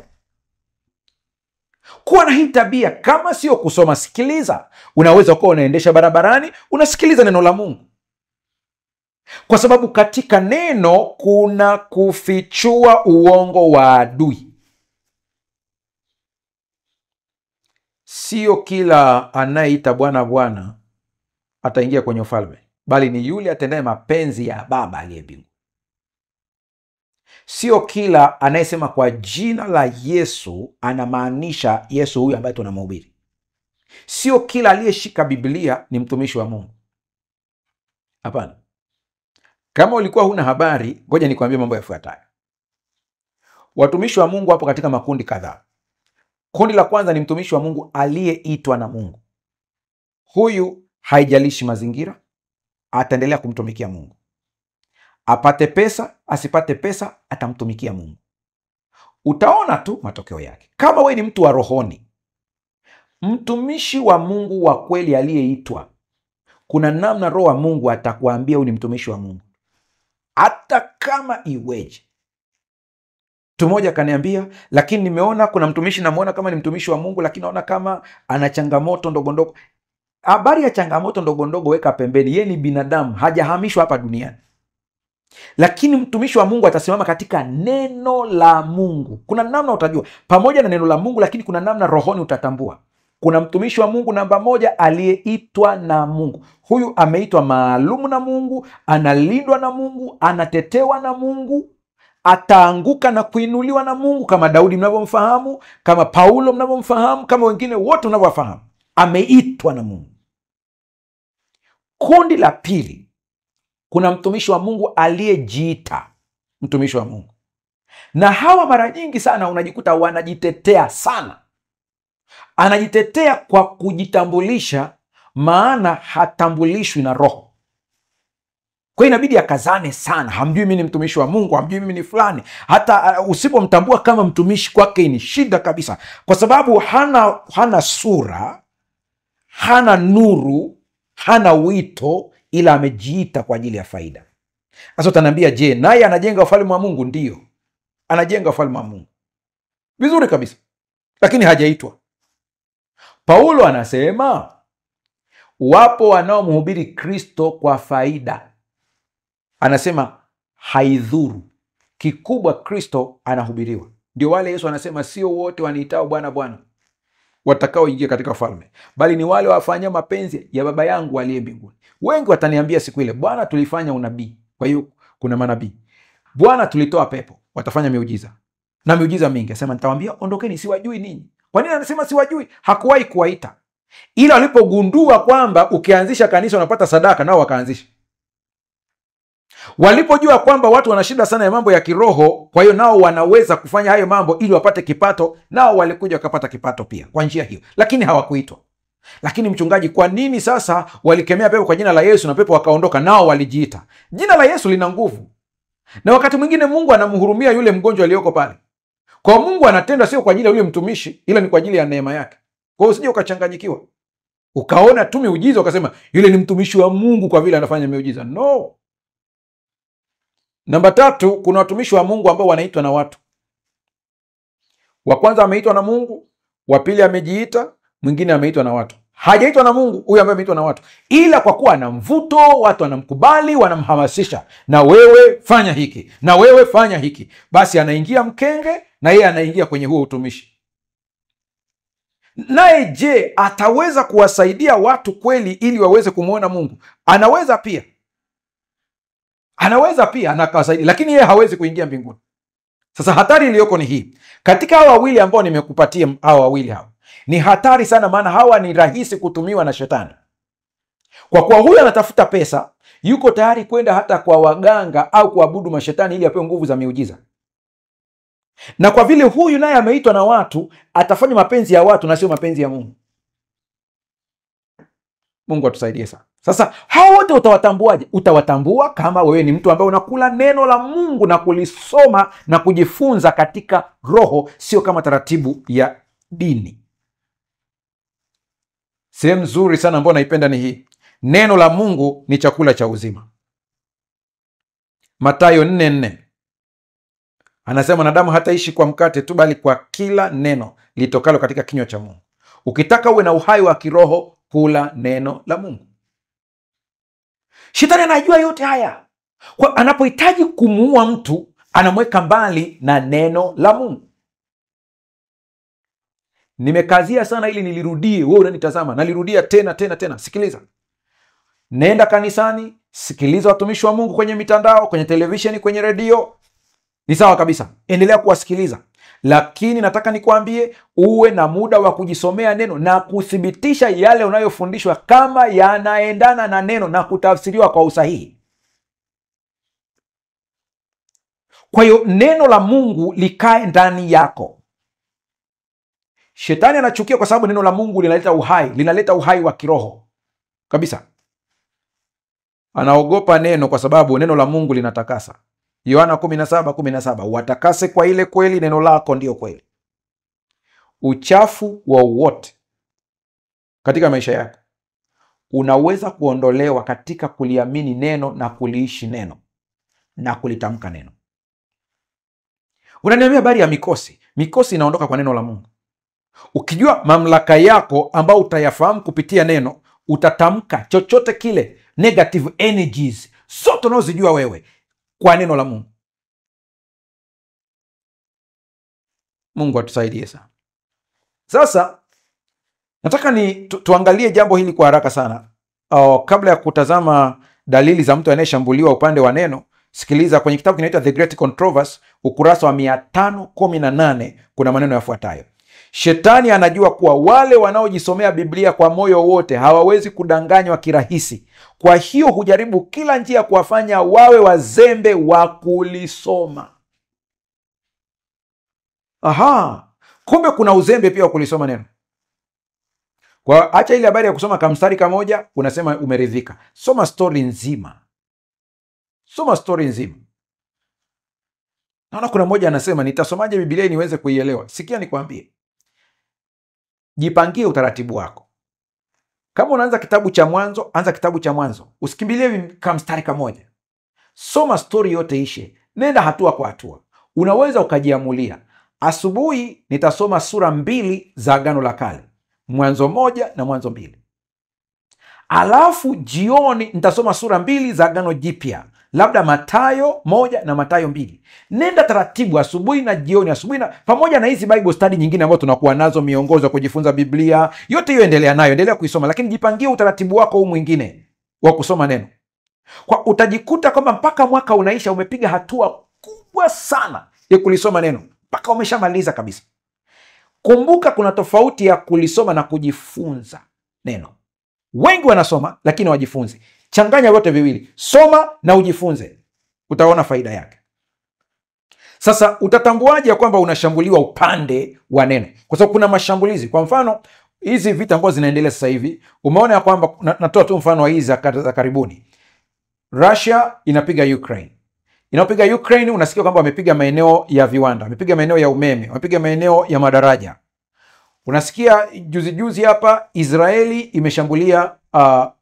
Kuwa na hii tabia. Kama sio kusoma, sikiliza. Unaweza kuwa unaendesha barabarani, unasikiliza neno la Mungu, kwa sababu katika neno kuna kufichua uongo wa adui. Sio kila anayeita Bwana Bwana ataingia kwenye ufalme, bali ni yule atendaye mapenzi ya Baba aliye mbinguni. Sio kila anayesema kwa jina la Yesu anamaanisha Yesu huyu ambaye tunamhubiri. Sio kila aliyeshika Biblia ni mtumishi wa Mungu. Hapana. Kama ulikuwa huna habari, ngoja nikwambie mambo yafuatayo. Watumishi wa Mungu hapo katika makundi kadhaa. Kundi la kwanza ni mtumishi wa Mungu aliyeitwa na Mungu. Huyu haijalishi mazingira, ataendelea kumtumikia Mungu. Apate pesa, asipate pesa, atamtumikia Mungu. Utaona tu matokeo yake. Kama wewe ni mtu wa rohoni, mtumishi wa Mungu wa kweli aliyeitwa, kuna namna Roho wa Mungu atakuambia huyu ni mtumishi wa Mungu, hata kama iweje. Mtu mmoja akaniambia, lakini nimeona kuna mtumishi namuona kama ni mtumishi wa Mungu, lakini naona kama ana changamoto ndogo ndogo. Habari ya changamoto ndogo ndogo weka pembeni, yeye ni binadamu, hajahamishwa hapa duniani. Lakini mtumishi wa Mungu atasimama katika neno la Mungu. Kuna namna utajua pamoja na neno la Mungu, lakini kuna namna rohoni utatambua. Kuna mtumishi wa Mungu namba moja aliyeitwa na Mungu. Huyu ameitwa maalumu na Mungu, analindwa na Mungu, anatetewa na Mungu, ataanguka na kuinuliwa na Mungu, kama Daudi mnavyomfahamu, kama Paulo mnavyomfahamu, kama wengine wote mnavyowafahamu. Ameitwa na Mungu. Kundi la pili, kuna mtumishi wa Mungu aliyejiita mtumishi wa Mungu. Na hawa mara nyingi sana unajikuta wanajitetea sana. Anajitetea kwa kujitambulisha, maana hatambulishwi na Roho. Kwa hiyo inabidi akazane sana. Hamjui mimi ni mtumishi wa Mungu, hamjui mimi ni fulani. Hata usipomtambua kama mtumishi, kwake ni shida kabisa, kwa sababu hana sura, hana nuru, hana wito, ila amejiita kwa ajili ya faida. Sasa utaniambia, je, naye anajenga ufalme wa Mungu? Ndio, anajenga ufalme wa Mungu vizuri kabisa, lakini hajaitwa. Paulo anasema wapo wanaomhubiri Kristo kwa faida. Anasema haidhuru, kikubwa Kristo anahubiriwa. Ndio wale Yesu anasema sio wote waniitao Bwana Bwana watakaoingia katika ufalme, bali ni wale wafanya mapenzi ya Baba yangu aliye mbinguni. Wengi wataniambia siku ile, Bwana tulifanya unabii. Kwa hiyo kuna manabii. Bwana tulitoa pepo. Watafanya miujiza na miujiza mingi. Asema nitawaambia ondokeni, siwajui ninyi. Kwa nini anasema siwajui? Hakuwahi kuwaita, ila walipogundua kwamba ukianzisha kanisa unapata sadaka, nao wakaanzisha. Walipojua kwamba watu wana shida sana ya mambo ya kiroho, kwa hiyo nao wanaweza kufanya hayo mambo ili wapate kipato, nao walikuja wakapata kipato pia kwa njia hiyo, lakini hawakuitwa. Lakini mchungaji, kwa nini sasa walikemea pepo kwa jina la Yesu na pepo wakaondoka? Nao walijiita. Jina la Yesu lina nguvu, na wakati mwingine Mungu anamhurumia yule mgonjwa aliyoko pale. Kwa Mungu anatenda sio kwa ajili ya yule mtumishi, ila ni kwa ajili ya neema yake. Kwa hiyo usije ukachanganyikiwa ukaona tu miujiza ukasema yule ni mtumishi wa Mungu kwa vile anafanya miujiza. No. Namba tatu, kuna watumishi wa Mungu ambao wanaitwa na watu. Wa kwanza ameitwa na Mungu, wa pili amejiita, mwingine ameitwa na watu. Hajaitwa na Mungu huyu ambaye ameitwa na watu, ila kwa kuwa ana mvuto, watu wanamkubali, wanamhamasisha, na wewe fanya hiki, na wewe fanya hiki, basi anaingia mkenge na yeye anaingia kwenye huo utumishi. Naye je, ataweza kuwasaidia watu kweli ili waweze kumwona Mungu? Anaweza pia. Anaweza pia anakawasaidia, lakini yeye hawezi kuingia mbinguni. Sasa hatari iliyoko ni hii. Katika hawa wawili ambao nimekupatia, hawa wawili hawa ni hatari sana, maana hawa ni rahisi kutumiwa na shetani. Kwa kuwa huyu anatafuta pesa, yuko tayari kwenda hata kwa waganga au kuabudu mashetani ili apewe nguvu za miujiza. Na kwa vile huyu naye ameitwa na watu, atafanya mapenzi ya watu na sio mapenzi ya Mungu. Mungu atusaidie sana. Sasa hao wote utawatambuaje? Utawatambua kama wewe ni mtu ambaye unakula neno la Mungu na kulisoma na kujifunza katika roho, sio kama taratibu ya dini. Sehemu nzuri sana ambayo naipenda ni hii. neno la Mungu ni chakula cha uzima. Mathayo 4:4 anasema wanadamu hataishi kwa mkate tu, bali kwa kila neno litokalo katika kinywa cha Mungu. Ukitaka uwe na uhai wa kiroho, kula neno la Mungu. Shetani anajua yote haya. Kwa anapohitaji kumuua mtu, anamweka mbali na neno la Mungu. Nimekazia sana ili nilirudie. Wewe unanitazama, nalirudia tena. Sikiliza. Nenda kanisani, sikiliza watumishi wa Mungu kwenye mitandao, kwenye televisheni, kwenye redio. Ni sawa kabisa. Endelea kuwasikiliza. Lakini nataka nikwambie uwe na muda wa kujisomea neno na kuthibitisha yale unayofundishwa kama yanaendana na neno na kutafsiriwa kwa usahihi. Kwa hiyo neno la Mungu likae ndani yako. Shetani anachukia kwa sababu neno la Mungu linaleta uhai wa kiroho kabisa. Anaogopa neno kwa sababu neno la Mungu linatakasa. Yohana 17:17, watakase kwa ile kweli, neno lako ndio kweli. Uchafu wowote katika maisha yako unaweza kuondolewa katika kuliamini neno na kuliishi neno na kulitamka neno. Unaniambia habari ya mikosi. Mikosi inaondoka kwa neno la Mungu. Ukijua mamlaka yako ambao utayafahamu kupitia neno, utatamka chochote kile, negative energies zote unazojua wewe kwa neno la Mungu. Mungu atusaidie sana. Sasa nataka tuangalie jambo hili kwa haraka sana. Kabla ya kutazama dalili za mtu anayeshambuliwa upande wa neno, sikiliza kwenye kitabu kinaitwa The Great Controversy, ukurasa wa 518, kuna maneno yafuatayo. Shetani anajua kuwa wale wanaojisomea Biblia kwa moyo wote hawawezi kudanganywa kirahisi. Kwa hiyo hujaribu kila njia kuwafanya wawe wazembe wa kulisoma. Kumbe kuna uzembe pia wa kulisoma neno. Kwa acha ile habari ya kusoma kamstari kamoja unasema umeridhika. Soma story nzima. Naona kuna mmoja anasema nitasomaje Biblia niweze kuielewa? Sikia nikwambie. Jipangie utaratibu wako. Kama unaanza kitabu cha Mwanzo, anza kitabu cha Mwanzo. Usikimbilie kamstari kamoja. Soma story yote ishe. Nenda hatua kwa hatua. Unaweza ukajiamulia. Asubuhi nitasoma sura 2 za Agano la Kale. Mwanzo 1 na Mwanzo 2. Alafu jioni nitasoma sura 2 za Agano Jipya. Labda Mathayo 1 na Mathayo 2. Nenda taratibu asubuhi na jioni, pamoja na hizi Bible study nyingine ambazo tunakuwa nazo, miongozo ya kujifunza Biblia. Yote hiyo endelea kuisoma, lakini jipangie utaratibu wako huu mwingine wa kusoma neno. Kwa utajikuta kwamba mpaka mwaka unaisha umepiga hatua kubwa sana ya kulisoma neno. Mpaka umeshamaliza kabisa. Kumbuka kuna tofauti ya kulisoma na kujifunza neno. Wengi wanasoma lakini wajifunzi. Changanya vyote viwili. Soma na ujifunze. Utaona faida yake. Sasa utatambuaje ya kwamba unashambuliwa upande wa neno? Kwa sababu kuna mashambulizi. Kwa mfano, hizi vita ambazo zinaendelea sasa hivi, umeona ya kwamba natoa tu mfano wa hizi za karibuni. Russia inapiga Ukraine. Inapiga Ukraine, unasikia kwamba wamepiga maeneo ya viwanda, wamepiga maeneo ya umeme, wamepiga maeneo ya madaraja. Unasikia juzi hapa Israeli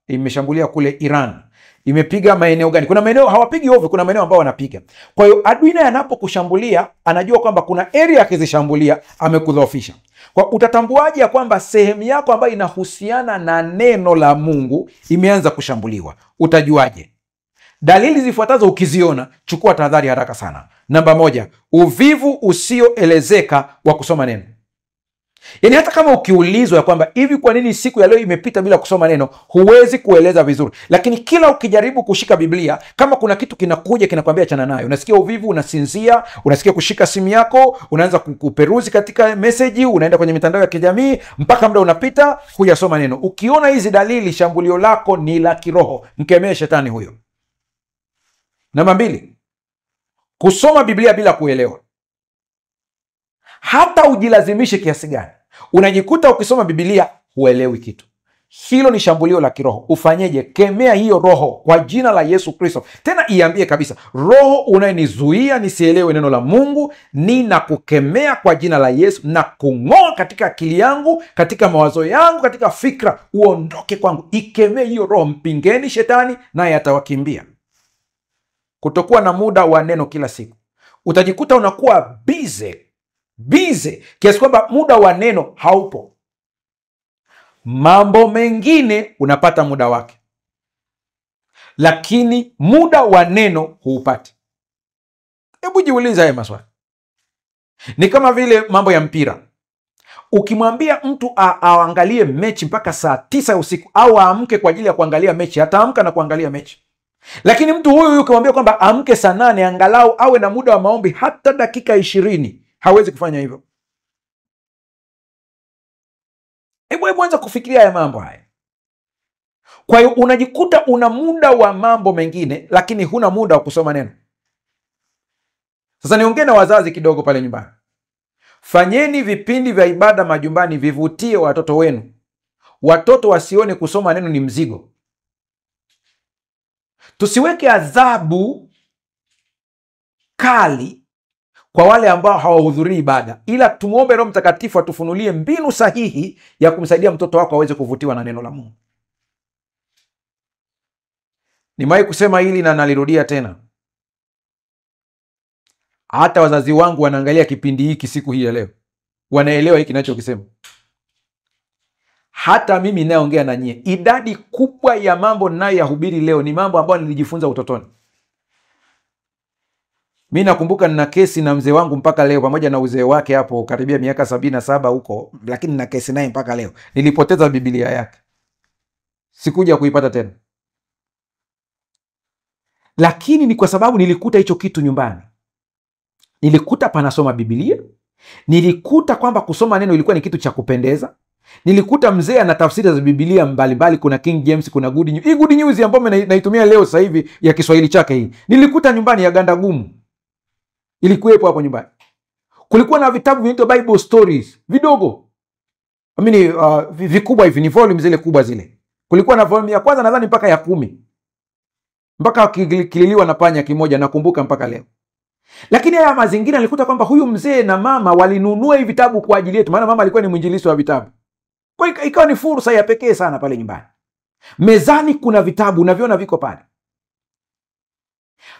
imeshambulia kule Iran. Imepiga maeneo gani? Kuna maeneo hawapigi ovyo, kuna maeneo ambao wanapiga. Kwa hiyo adui naye anapokushambulia anajua kwamba kuna area akizishambulia amekudhoofisha. Kwa utatambuaje ya kwamba sehemu yako ambayo inahusiana na neno la Mungu imeanza kushambuliwa? Utajuaje? Dalili zifuatazo ukiziona, chukua tahadhari haraka sana. Namba 1, uvivu usioelezeka wa kusoma neno. Yaani hata kama ukiulizwa ya kwamba hivi kwa nini siku ya leo imepita bila kusoma neno, huwezi kueleza vizuri. Lakini kila ukijaribu kushika Biblia, kama kuna kitu kinakuja kinakwambia achana nayo. Unasikia uvivu, unasinzia, unasikia kushika simu yako, unaanza kuperuzi katika message, unaenda kwenye mitandao ya kijamii, mpaka muda unapita hujasoma neno. Ukiona hizi dalili, shambulio lako ni la kiroho. Mkemee shetani huyo. Namba 2, kusoma Biblia bila kuelewa. Hata ujilazimishe kiasi gani, unajikuta ukisoma Biblia huelewi kitu. Hilo ni shambulio la kiroho. Ufanyeje? Kemea hiyo roho kwa jina la Yesu Kristo. Tena iambie kabisa, roho unayenizuia nisielewe neno la Mungu, ninakukemea kwa jina la Yesu, na kung'oa katika akili yangu, katika mawazo yangu, katika fikra, uondoke kwangu. Ikemee hiyo roho. Mpingeni shetani naye atawakimbia. Kutokuwa na muda wa neno kila siku, utajikuta unakuwa bize kiasi kwamba muda wa neno haupo. Mambo mengine unapata muda wake, lakini muda wa neno huupati. Hebu jiulize haya maswali. Ni kama vile mambo ya mpira. Ukimwambia mtu aangalie mechi mpaka saa 9 usiku au aamke kwa ajili ya kuangalia mechi, ataamka na kuangalia mechi. Lakini mtu huyu ukimwambia kwamba amke saa 8 angalau awe na muda wa maombi hata dakika 20, hawezi kufanya hivyo. Hebu anza kufikiria haya mambo haya. Kwa hiyo unajikuta una muda wa mambo mengine, lakini huna muda wa kusoma neno. Sasa niongee na wazazi kidogo pale nyumbani. Fanyeni vipindi vya ibada majumbani, vivutie watoto wenu. Watoto wasione kusoma neno ni mzigo. Tusiweke adhabu kali kwa wale ambao hawahudhurii ibada, ila tumuombe Roho Mtakatifu atufunulie mbinu sahihi ya kumsaidia mtoto wako aweze kuvutiwa na neno la Mungu. Nimewahi kusema hili na nalirudia tena. Hata wazazi wangu wanaangalia kipindi hiki siku hii ya leo, wanaelewa hiki ninachokisema. Hata mimi naongea na nyie, idadi kubwa ya mambo ninayoyahubiri leo ni mambo ambayo nilijifunza utotoni. Mimi nakumbuka nina kesi na mzee wangu mpaka leo, pamoja na uzee wake hapo karibia miaka 77 huko, lakini nina kesi naye mpaka leo. Nilipoteza Biblia yake, sikuja kuipata tena, lakini ni kwa sababu nilikuta hicho kitu nyumbani. Nilikuta panasoma Biblia, nilikuta kwamba kusoma neno ilikuwa ni kitu cha kupendeza. Nilikuta mzee ana tafsiri za Biblia mbalimbali, kuna King James, kuna Good News. Hii Good News ambayo naitumia leo sasa hivi ya Kiswahili chake hii, nilikuta nyumbani. Ya Ganda Gumu ilikuwepo hapo nyumbani. Kulikuwa na vitabu vinaitwa Bible Stories vidogo, vikubwa hivi, ni volume zile kubwa zile. Kulikuwa na volume ya kwanza nadhani mpaka ya 10, mpaka kililiwa na panya kimoja, nakumbuka mpaka leo. Lakini haya mazingira nilikuta kwamba huyu mzee na mama walinunua hivi vitabu kwa ajili yetu, maana mama alikuwa ni mwinjilisti wa vitabu. Kwa hiyo ikawa ni fursa ya pekee sana pale nyumbani. Mezani kuna vitabu, unaviona viko pale.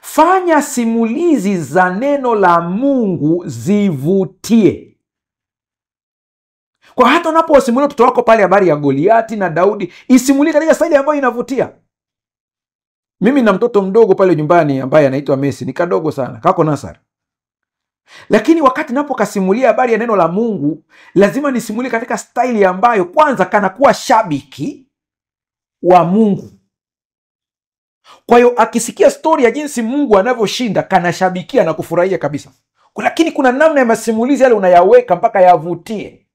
Fanya simulizi za neno la Mungu zivutie. Kwa hata unapowasimulia mtoto wako pale habari ya Goliati na Daudi, isimulie katika staili ambayo inavutia. Mimi na mtoto mdogo pale nyumbani ambaye anaitwa Messi, ni kadogo sana, kako nasari. Lakini wakati napokasimulia habari ya neno la Mungu, lazima nisimulie katika staili ambayo kwanza kanakuwa shabiki wa Mungu. Kwa hiyo akisikia stori ya jinsi Mungu anavyoshinda, kanashabikia na kufurahia kabisa. Lakini kuna namna ya masimulizi yale unayaweka mpaka yavutie.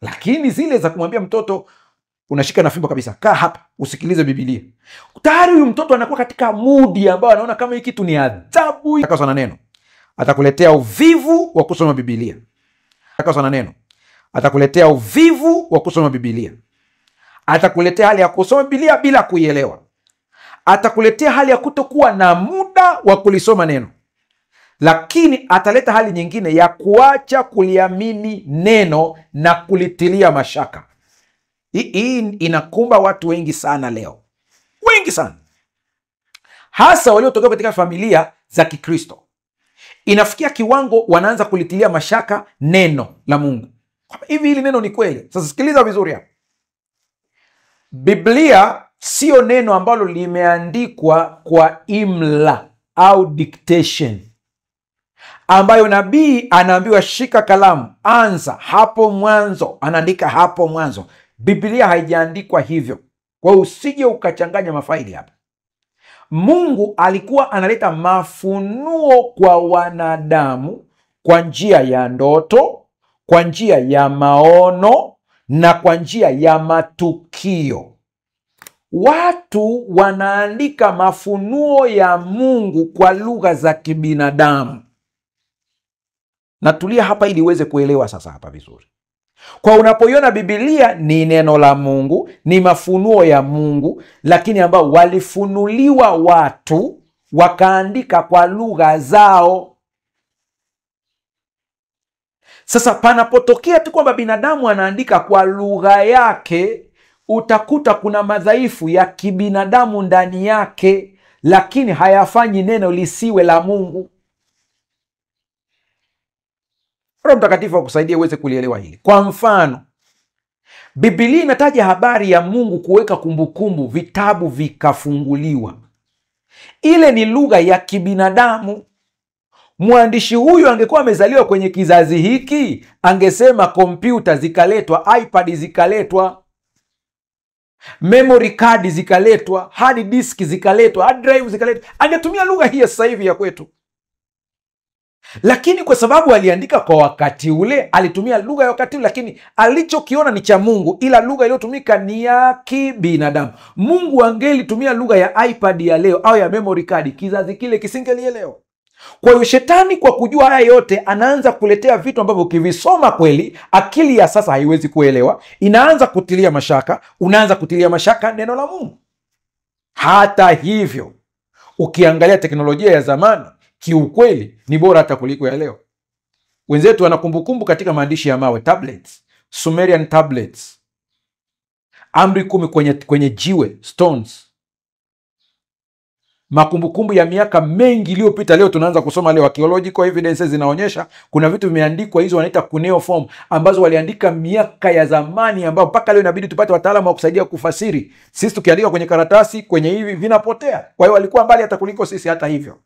Lakini zile za kumwambia mtoto unashika na fimbo kabisa, kaa hapa usikilize Biblia, tayari huyu mtoto anakuwa katika mudi ambayo anaona kama hii kitu ni adhabu. Atakaswa na neno, atakuletea uvivu wa kusoma Biblia. Atakaswa na neno, atakuletea uvivu wa kusoma Biblia. Atakuletea hali ya kusoma Biblia bila kuielewa. Atakuletea hali ya kutokuwa na muda wa kulisoma neno. Lakini ataleta hali nyingine ya kuacha kuliamini neno na kulitilia mashaka. Hii inakumba watu wengi sana leo, wengi sana, hasa waliotokea katika familia za Kikristo. Inafikia kiwango wanaanza kulitilia mashaka neno la Mungu. Hivi hili neno ni kweli? Sasa sikiliza vizuri hapa. Biblia sio neno ambalo limeandikwa kwa imla au dictation, ambayo nabii anaambiwa shika kalamu, anza hapo mwanzo, anaandika hapo mwanzo. Biblia haijaandikwa hivyo. Kwa hiyo usije ukachanganya mafaili hapa. Mungu alikuwa analeta mafunuo kwa wanadamu kwa njia ya ndoto, kwa njia ya maono na kwa njia ya matukio. Watu wanaandika mafunuo ya Mungu kwa lugha za kibinadamu. Natulia hapa ili uweze kuelewa sasa hapa vizuri. Kwa unapoiona Biblia ni neno la Mungu, ni mafunuo ya Mungu, lakini ambao walifunuliwa watu wakaandika kwa lugha zao. Sasa panapotokea tu kwamba binadamu anaandika kwa lugha yake, utakuta kuna madhaifu ya kibinadamu ndani yake, lakini hayafanyi neno lisiwe la Mungu. Roho Mtakatifu akusaidia uweze kulielewa hili. Kwa mfano, Biblia inataja habari ya Mungu kuweka kumbukumbu, vitabu vikafunguliwa. Ile ni lugha ya kibinadamu. Mwandishi huyu angekuwa amezaliwa kwenye kizazi hiki, angesema kompyuta zikaletwa, iPad zikaletwa, memory card zikaletwa, hard disk zikaletwa, hard drive zikaletwa. Angetumia lugha hii sasa hivi ya kwetu. Lakini kwa sababu aliandika kwa wakati ule, alitumia lugha ya wakati ule, lakini alichokiona ni cha Mungu, ila lugha iliyotumika ni ya kibinadamu. Mungu angelitumia lugha ya iPad ya leo au ya memory card, kizazi kile kisingelielewa. Kwa hiyo shetani kwa kujua haya yote anaanza kuletea vitu ambavyo ukivisoma kweli akili ya sasa haiwezi kuelewa, inaanza kutilia mashaka, unaanza kutilia mashaka neno la Mungu. Hata hivyo, ukiangalia teknolojia ya zamani, kiukweli ni bora hata kuliko ya leo. Wenzetu wana kumbukumbu katika maandishi ya mawe, tablets, Sumerian tablets, amri 10 kwenye jiwe, stones. Makumbukumbu ya miaka mengi iliyopita, leo tunaanza kusoma leo. Archaeological evidences zinaonyesha kuna vitu vimeandikwa, hizo wanaita cuneiform, ambazo waliandika miaka ya zamani, ambao mpaka leo inabidi tupate wataalamu wa kusaidia kufasiri. Sisi tukiandika kwenye karatasi, kwenye hivi vinapotea. Kwa hiyo walikuwa mbali hata kuliko sisi. Hata hivyo,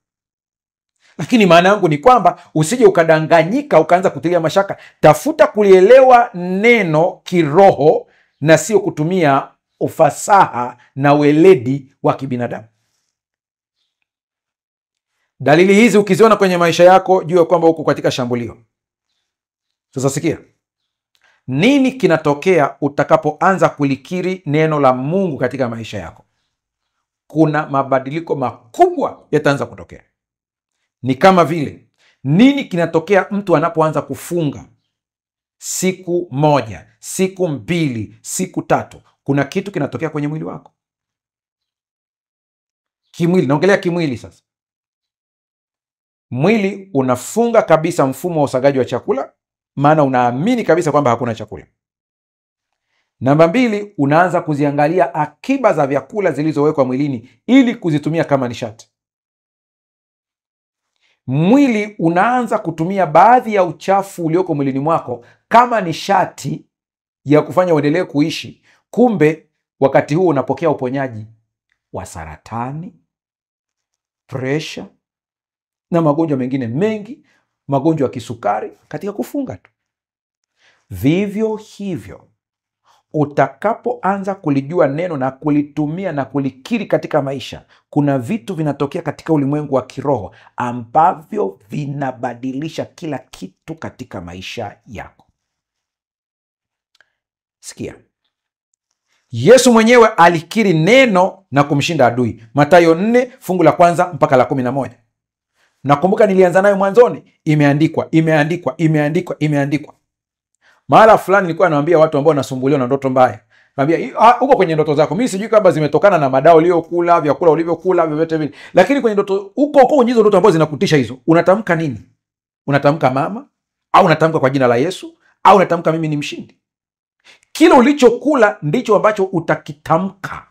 lakini maana yangu ni kwamba usije ukadanganyika ukaanza kutilia mashaka. Tafuta kulielewa neno kiroho na sio kutumia ufasaha na weledi wa kibinadamu. Dalili hizi ukiziona kwenye maisha yako, jua kwamba uko katika shambulio. Sasa sikia, nini kinatokea utakapoanza kulikiri neno la Mungu katika maisha yako? Kuna mabadiliko makubwa yataanza kutokea. Ni kama vile, nini kinatokea mtu anapoanza kufunga siku 1, siku 2, siku 3? Kuna kitu kinatokea kwenye mwili wako. Kimwili, naongelea kimwili sasa. Mwili unafunga kabisa mfumo wa usagaji wa chakula, maana unaamini kabisa kwamba hakuna chakula. Namba 2, unaanza kuziangalia akiba za vyakula zilizowekwa mwilini ili kuzitumia kama nishati. Mwili unaanza kutumia baadhi ya uchafu ulioko mwilini mwako kama nishati ya kufanya uendelee kuishi. Kumbe wakati huo unapokea uponyaji wa saratani, presha na magonjwa mengine mengi, magonjwa ya kisukari, katika kufunga tu. Vivyo hivyo, utakapoanza kulijua neno na kulitumia na kulikiri katika maisha, kuna vitu vinatokea katika ulimwengu wa kiroho ambavyo vinabadilisha kila kitu katika maisha yako. Sikia, Yesu mwenyewe alikiri neno na kumshinda adui. Mathayo 4 fungu la 1 mpaka la 11. Nakumbuka nilianza nayo mwanzoni, imeandikwa, imeandikwa, imeandikwa, imeandikwa. Mahala fulani nilikuwa nawaambia watu ambao wanasumbuliwa na ndoto mbaya, naambia uko kwenye ndoto zako, mimi sijui kama zimetokana na madawa uliyokula, vyakula ulivyokula, vyovyote vile, lakini kwenye ndoto uko kwenye hizo ndoto ambazo zinakutisha hizo, unatamka nini? Unatamka mama, au unatamka kwa jina la Yesu, au unatamka mimi ni mshindi? Kile ulichokula ndicho ambacho utakitamka.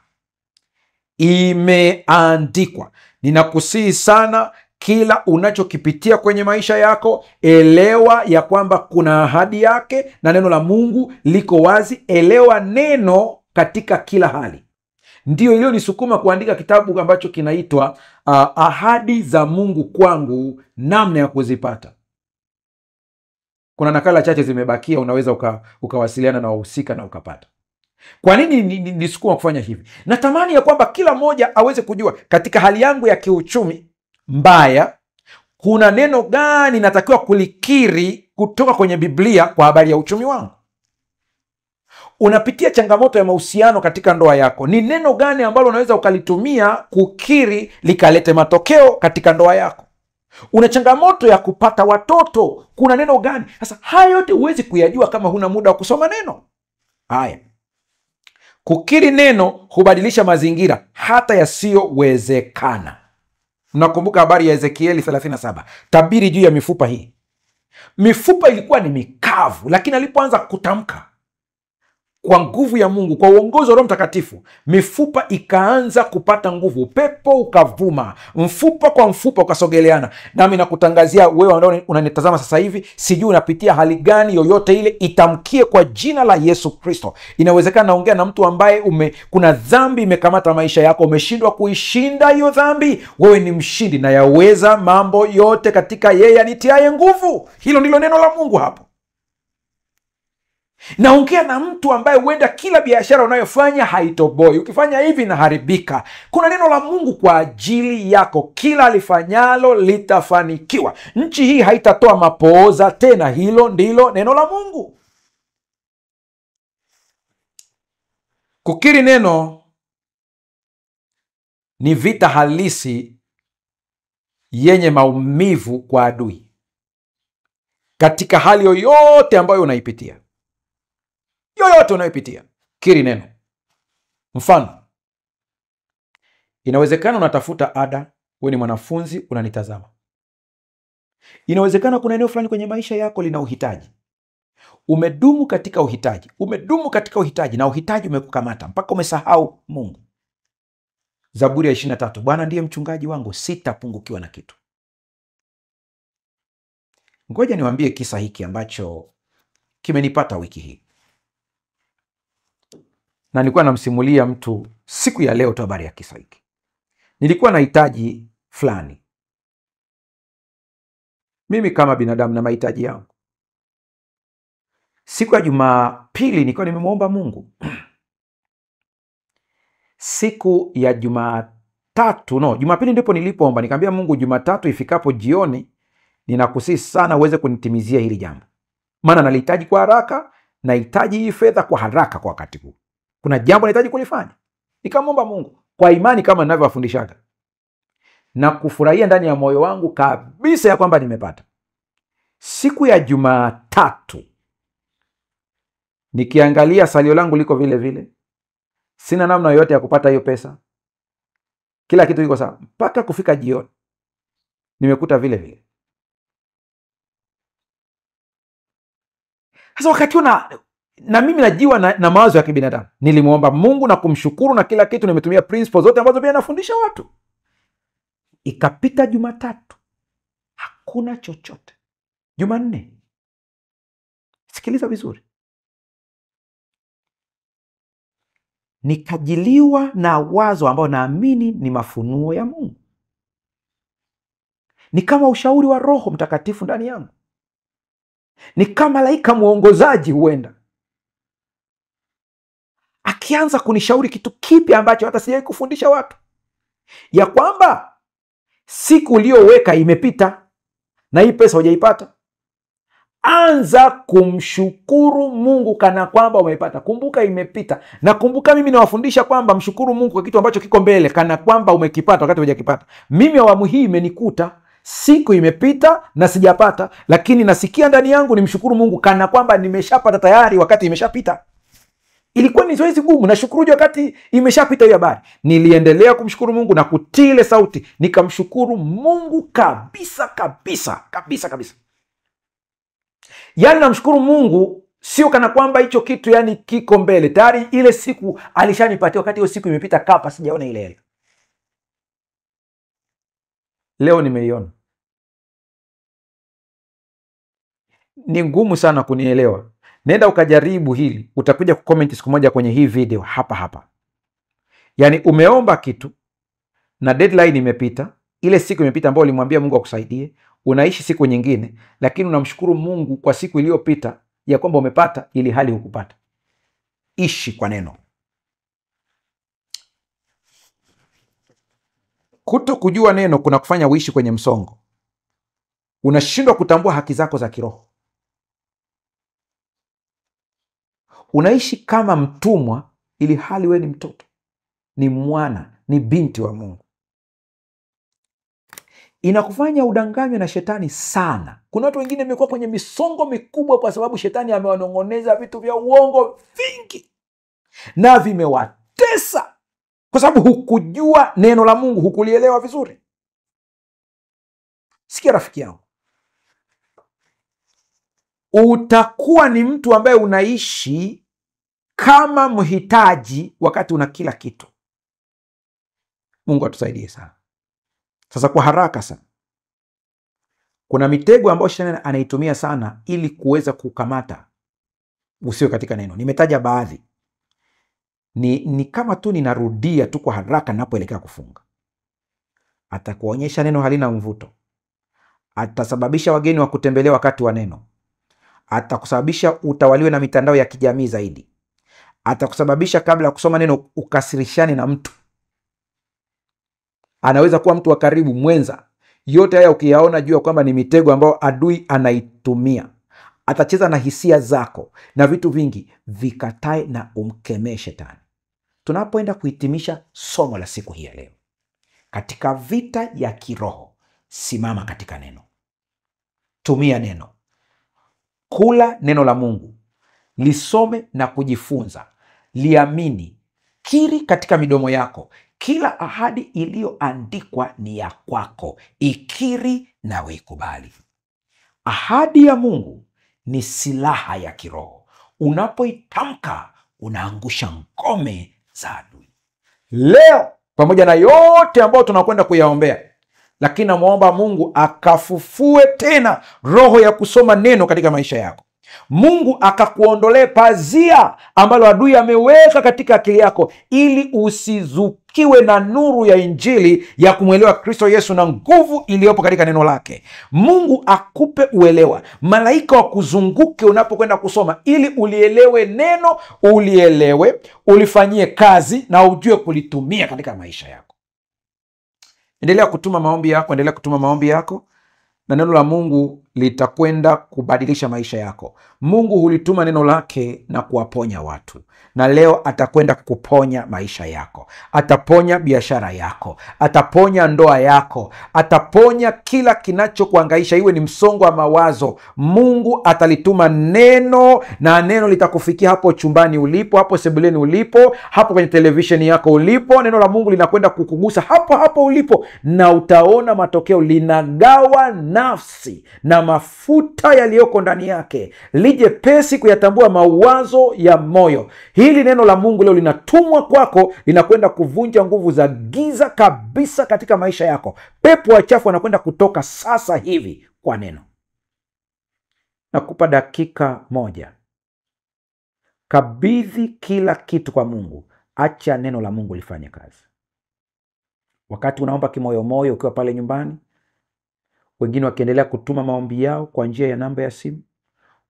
Imeandikwa. Ninakusihi sana, kila unachokipitia kwenye maisha yako, elewa ya kwamba kuna ahadi yake na neno la Mungu liko wazi. Elewa neno katika kila hali. Ndiyo iliyonisukuma kuandika kitabu ambacho kinaitwa Ahadi za Mungu Kwangu, namna ya kuzipata. Kuna nakala chache zimebakia, unaweza ukawasiliana na wahusika na ukapata. Kwa nini nisukuma kufanya hivi? Natamani ya kwamba kila mmoja aweze kujua katika hali yangu ya kiuchumi mbaya, kuna neno gani natakiwa kulikiri kutoka kwenye Biblia kwa habari ya uchumi wangu. Unapitia changamoto ya mahusiano katika ndoa yako, ni neno gani ambalo unaweza ukalitumia kukiri likalete matokeo katika ndoa yako? Una changamoto ya kupata watoto, kuna neno gani? Sasa haya yote huwezi kuyajua kama huna muda wa kusoma neno. Haya, kukiri neno hubadilisha mazingira hata yasiyowezekana. Mnakumbuka habari ya Ezekieli 37, tabiri juu ya mifupa hii. Mifupa ilikuwa ni mikavu, lakini alipoanza kutamka kwa nguvu ya Mungu, kwa uongozi wa Roho Mtakatifu, mifupa ikaanza kupata nguvu, upepo ukavuma, mfupa kwa mfupa ukasogeleana. Nami nakutangazia wewe ambaye unanitazama sasa hivi, sijui unapitia hali gani yoyote ile, itamkie kwa jina la Yesu Kristo. Inawezekana naongea na mtu ambaye kuna dhambi imekamata maisha yako, umeshindwa kuishinda hiyo dhambi. Wewe ni mshindi, na yaweza mambo yote katika yeye anitiaye nguvu. Hilo ndilo neno la Mungu hapo. Naongea na mtu ambaye huenda kila biashara unayofanya haitoboi, ukifanya hivi inaharibika. Kuna neno la Mungu kwa ajili yako, kila alifanyalo litafanikiwa. Nchi hii haitatoa mapooza tena. Hilo ndilo neno la Mungu. Kukiri neno ni vita halisi yenye maumivu kwa adui katika hali yoyote ambayo unaipitia. Yoyote unayopitia, kiri neno. Mfano, inawezekana unatafuta ada, wewe ni mwanafunzi unanitazama. Inawezekana kuna eneo fulani kwenye maisha yako lina uhitaji. Umedumu katika uhitaji, na uhitaji umekukamata mpaka umesahau Mungu. Zaburi ya 23, Bwana ndiye mchungaji wangu, sitapungukiwa na kitu. Ngoja niwaambie kisa hiki ambacho kimenipata wiki hii, na nilikuwa namsimulia mtu siku ya leo tu habari ya kisa hiki. Nilikuwa na hitaji fulani. Mimi kama binadamu na mahitaji yangu. Siku ya Jumapili nilikuwa nimemwomba Mungu. Siku ya Jumapili ndipo nilipoomba, nikamwambia Mungu, Jumatatu ifikapo jioni, ninakusihi sana uweze kunitimizia hili jambo. Maana nalihitaji kwa haraka, nahitaji hii fedha kwa haraka kwa wakati huu. Kuna jambo nahitaji kulifanya. Nikamwomba Mungu kwa imani kama ninavyowafundishaga, na kufurahia ndani ya moyo wangu kabisa ya kwamba nimepata. Siku ya Jumatatu nikiangalia salio langu liko vile vile, sina namna yoyote ya kupata hiyo pesa, kila kitu kiko sawa. Mpaka kufika jioni nimekuta vile vile. Sasa wakati na mimi najiwa na mawazo ya kibinadamu, nilimwomba Mungu na kumshukuru na kila kitu, nimetumia principles zote ambazo pia nafundisha watu. Ikapita Jumatatu, hakuna chochote. Jumanne, sikiliza vizuri, nikajiliwa na wazo ambao naamini ni mafunuo ya Mungu. Ni kama ushauri wa Roho Mtakatifu ndani yangu, ni kama malaika mwongozaji huenda akianza kunishauri kitu kipi ambacho hata sijawahi kufundisha watu, ya kwamba siku uliyoweka imepita na hii pesa hujaipata. Anza kumshukuru Mungu kana kwamba umeipata. Kumbuka imepita. Na kumbuka mimi nawafundisha kwamba mshukuru Mungu kwa kitu ambacho kiko mbele kana kwamba umekipata wakati hujakipata. Mimi awamu hii imenikuta, siku imepita na sijapata, lakini nasikia ndani yangu nimshukuru Mungu kana kwamba nimeshapata tayari wakati imeshapita. Ilikuwa ni zoezi gumu, nashukuruje wakati imeshapita hiyo habari. Niliendelea kumshukuru Mungu na kutii ile sauti, nikamshukuru Mungu kabisa kabisa kabisa kabisa. Yaani namshukuru Mungu sio kana kwamba hicho kitu yani kiko mbele. Tayari ile siku alishanipatia wakati hiyo siku imepita kapa sijaona ile hela. Leo nimeiona. Ni ngumu sana kunielewa. Nenda ukajaribu hili, utakuja kucomment siku moja kwenye hii video hapa. Yaani umeomba kitu na deadline imepita, ile siku imepita ambayo ulimwambia Mungu akusaidie, unaishi siku nyingine, lakini unamshukuru Mungu kwa siku iliyopita ya kwamba umepata ili hali hukupata. Ishi kwa neno. Kuto kujua neno kuna kufanya uishi kwenye msongo. Unashindwa kutambua haki zako za kiroho. Unaishi kama mtumwa ili hali we ni mtoto, ni mwana, ni binti wa Mungu. inakufanya udanganywe na shetani sana. Kuna watu wengine wamekuwa kwenye misongo mikubwa kwa sababu shetani amewanong'oneza vitu vya uongo vingi na vimewatesa, kwa sababu hukujua neno la Mungu, hukulielewa vizuri. Sikia rafiki yangu, utakuwa ni mtu ambaye unaishi kama mhitaji wakati una kila kitu. Mungu atusaidie sana. Sasa kwa haraka sana, kuna mitego ambayo shetani anaitumia sana ili kuweza kukamata usio katika neno. Nimetaja baadhi, ni kama tu ninarudia tu kwa haraka ninapoelekea kufunga. Atakuonyesha neno halina mvuto, atasababisha wageni wa kutembelea wakati wa neno, atakusababisha utawaliwe na mitandao ya kijamii zaidi, atakusababisha kabla ya kusoma neno ukasirishane na mtu. Anaweza kuwa mtu wa karibu, mwenza. Yote haya ukiyaona, jua kwamba ni mitego ambayo adui anaitumia. Atacheza na hisia zako na vitu vingi. Vikatae na umkemee shetani. Tunapoenda kuhitimisha somo la siku hii ya leo, katika vita ya kiroho, simama katika neno. Tumia neno. Kula neno la Mungu, lisome na kujifunza, liamini, kiri katika midomo yako. Kila ahadi iliyoandikwa ni ya kwako, ikiri na uikubali. Ahadi ya Mungu ni silaha ya kiroho. Unapoitamka unaangusha ngome za adui. Leo, pamoja na yote ambayo tunakwenda kuyaombea, lakini namwomba Mungu akafufue tena roho ya kusoma neno katika maisha yako. Mungu akakuondolee pazia ambalo adui ameweka katika akili yako, ili usizukiwe na nuru ya Injili ya kumwelewa Kristo Yesu na nguvu iliyopo katika neno lake. Mungu akupe uelewa, malaika wakuzunguke unapokwenda kusoma, ili ulielewe neno, ulielewe, ulifanyie kazi na ujue kulitumia katika maisha yako. Endelea kutuma maombi yako, endelea kutuma maombi yako, na neno la Mungu litakwenda kubadilisha maisha yako. Mungu hulituma neno lake na kuwaponya watu, na leo atakwenda kuponya maisha yako. Ataponya biashara yako, ataponya ndoa yako, ataponya kila kinachokuhangaisha, iwe ni msongo wa mawazo. Mungu atalituma neno, na neno litakufikia hapo chumbani ulipo, hapo sebuleni ulipo, hapo kwenye televisheni yako ulipo. Neno la Mungu linakwenda kukugusa hapo hapo ulipo, na utaona matokeo. Linagawa nafsi na mafuta yaliyoko ndani yake, lije pesi kuyatambua mawazo ya moyo. Hili neno la Mungu leo linatumwa kwako, linakwenda kuvunja nguvu za giza kabisa katika maisha yako. Pepo wachafu wanakwenda kutoka sasa hivi kwa neno. Nakupa dakika moja. Kabidhi kila kitu kwa Mungu. Acha neno la Mungu lifanye kazi. Wakati unaomba kimoyomoyo ukiwa pale nyumbani, wengine wakiendelea kutuma maombi yao kwa njia ya namba ya simu,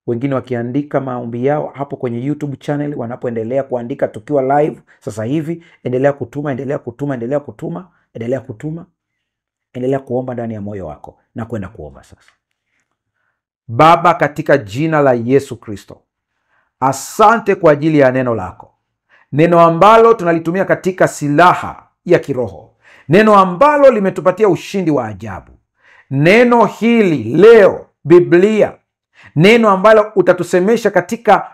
wengine wakiandika maombi yao hapo kwenye YouTube channel wanapoendelea kuandika tukiwa live sasa hivi. Endelea kutuma, endelea kutuma, endelea kutuma, endelea kutuma. Endelea kuomba ndani ya moyo wako na kwenda kuomba sasa. Baba, katika jina la Yesu Kristo, asante kwa ajili ya neno lako, neno ambalo tunalitumia katika silaha ya kiroho, neno ambalo limetupatia ushindi wa ajabu. Neno hili leo, Biblia, neno ambalo utatusemesha katika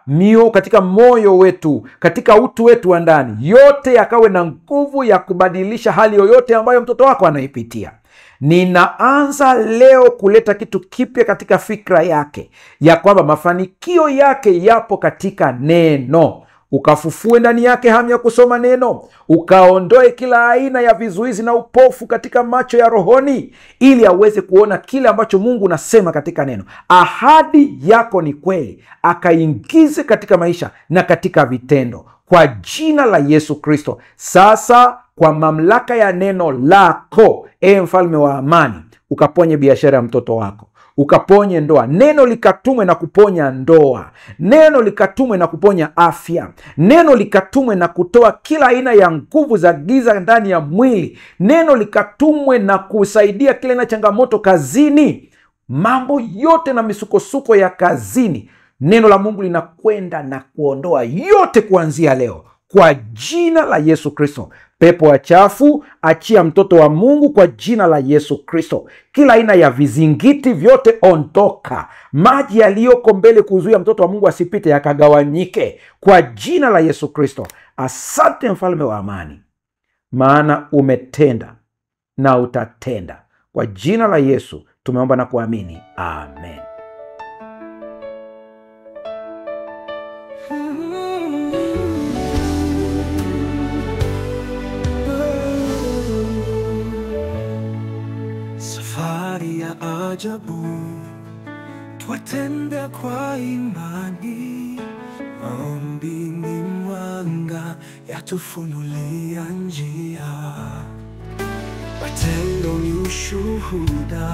moyo wetu, katika utu wetu wa ndani, yote yakawe na nguvu ya kubadilisha hali yoyote ambayo mtoto wako anaipitia. Ninaanza leo kuleta kitu kipya katika fikra yake, ya kwamba mafanikio yake yapo katika neno. Ukafufue ndani yake hamu ya kusoma neno, ukaondoe kila aina ya vizuizi na upofu katika macho ya rohoni, ili aweze kuona kile ambacho Mungu unasema katika neno. Ahadi yako ni kweli, akaingize katika maisha na katika vitendo, kwa jina la Yesu Kristo. Sasa kwa mamlaka ya neno lako, mfalme wa amani, ukaponye biashara ya mtoto wako, ukaponye ndoa. Neno likatumwe na kuponya ndoa, neno likatumwe na kuponya afya, neno likatumwe na kutoa kila aina ya nguvu za giza ndani ya mwili, neno likatumwe na kusaidia kila aina changamoto kazini, mambo yote na misukosuko ya kazini. Neno la Mungu linakwenda na kuondoa yote kuanzia leo, kwa jina la Yesu Kristo. Pepo wachafu, achia mtoto wa Mungu kwa jina la Yesu Kristo. Kila aina ya vizingiti vyote ondoka. Maji yaliyoko mbele kuzuia mtoto wa Mungu asipite yakagawanyike kwa jina la Yesu Kristo. Asante mfalme wa amani, maana umetenda na utatenda. Kwa jina la Yesu tumeomba na kuamini, amen. Safari ya ajabu twatembea kwa imani, maombi ni mwanga yatufunulia njia, matendo ni ushuhuda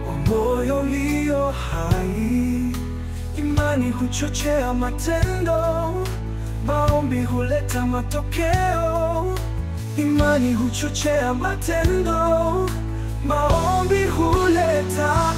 wa moyo ulio hai. Imani huchochea matendo, maombi huleta matokeo. Imani huchochea matendo, maombi huleta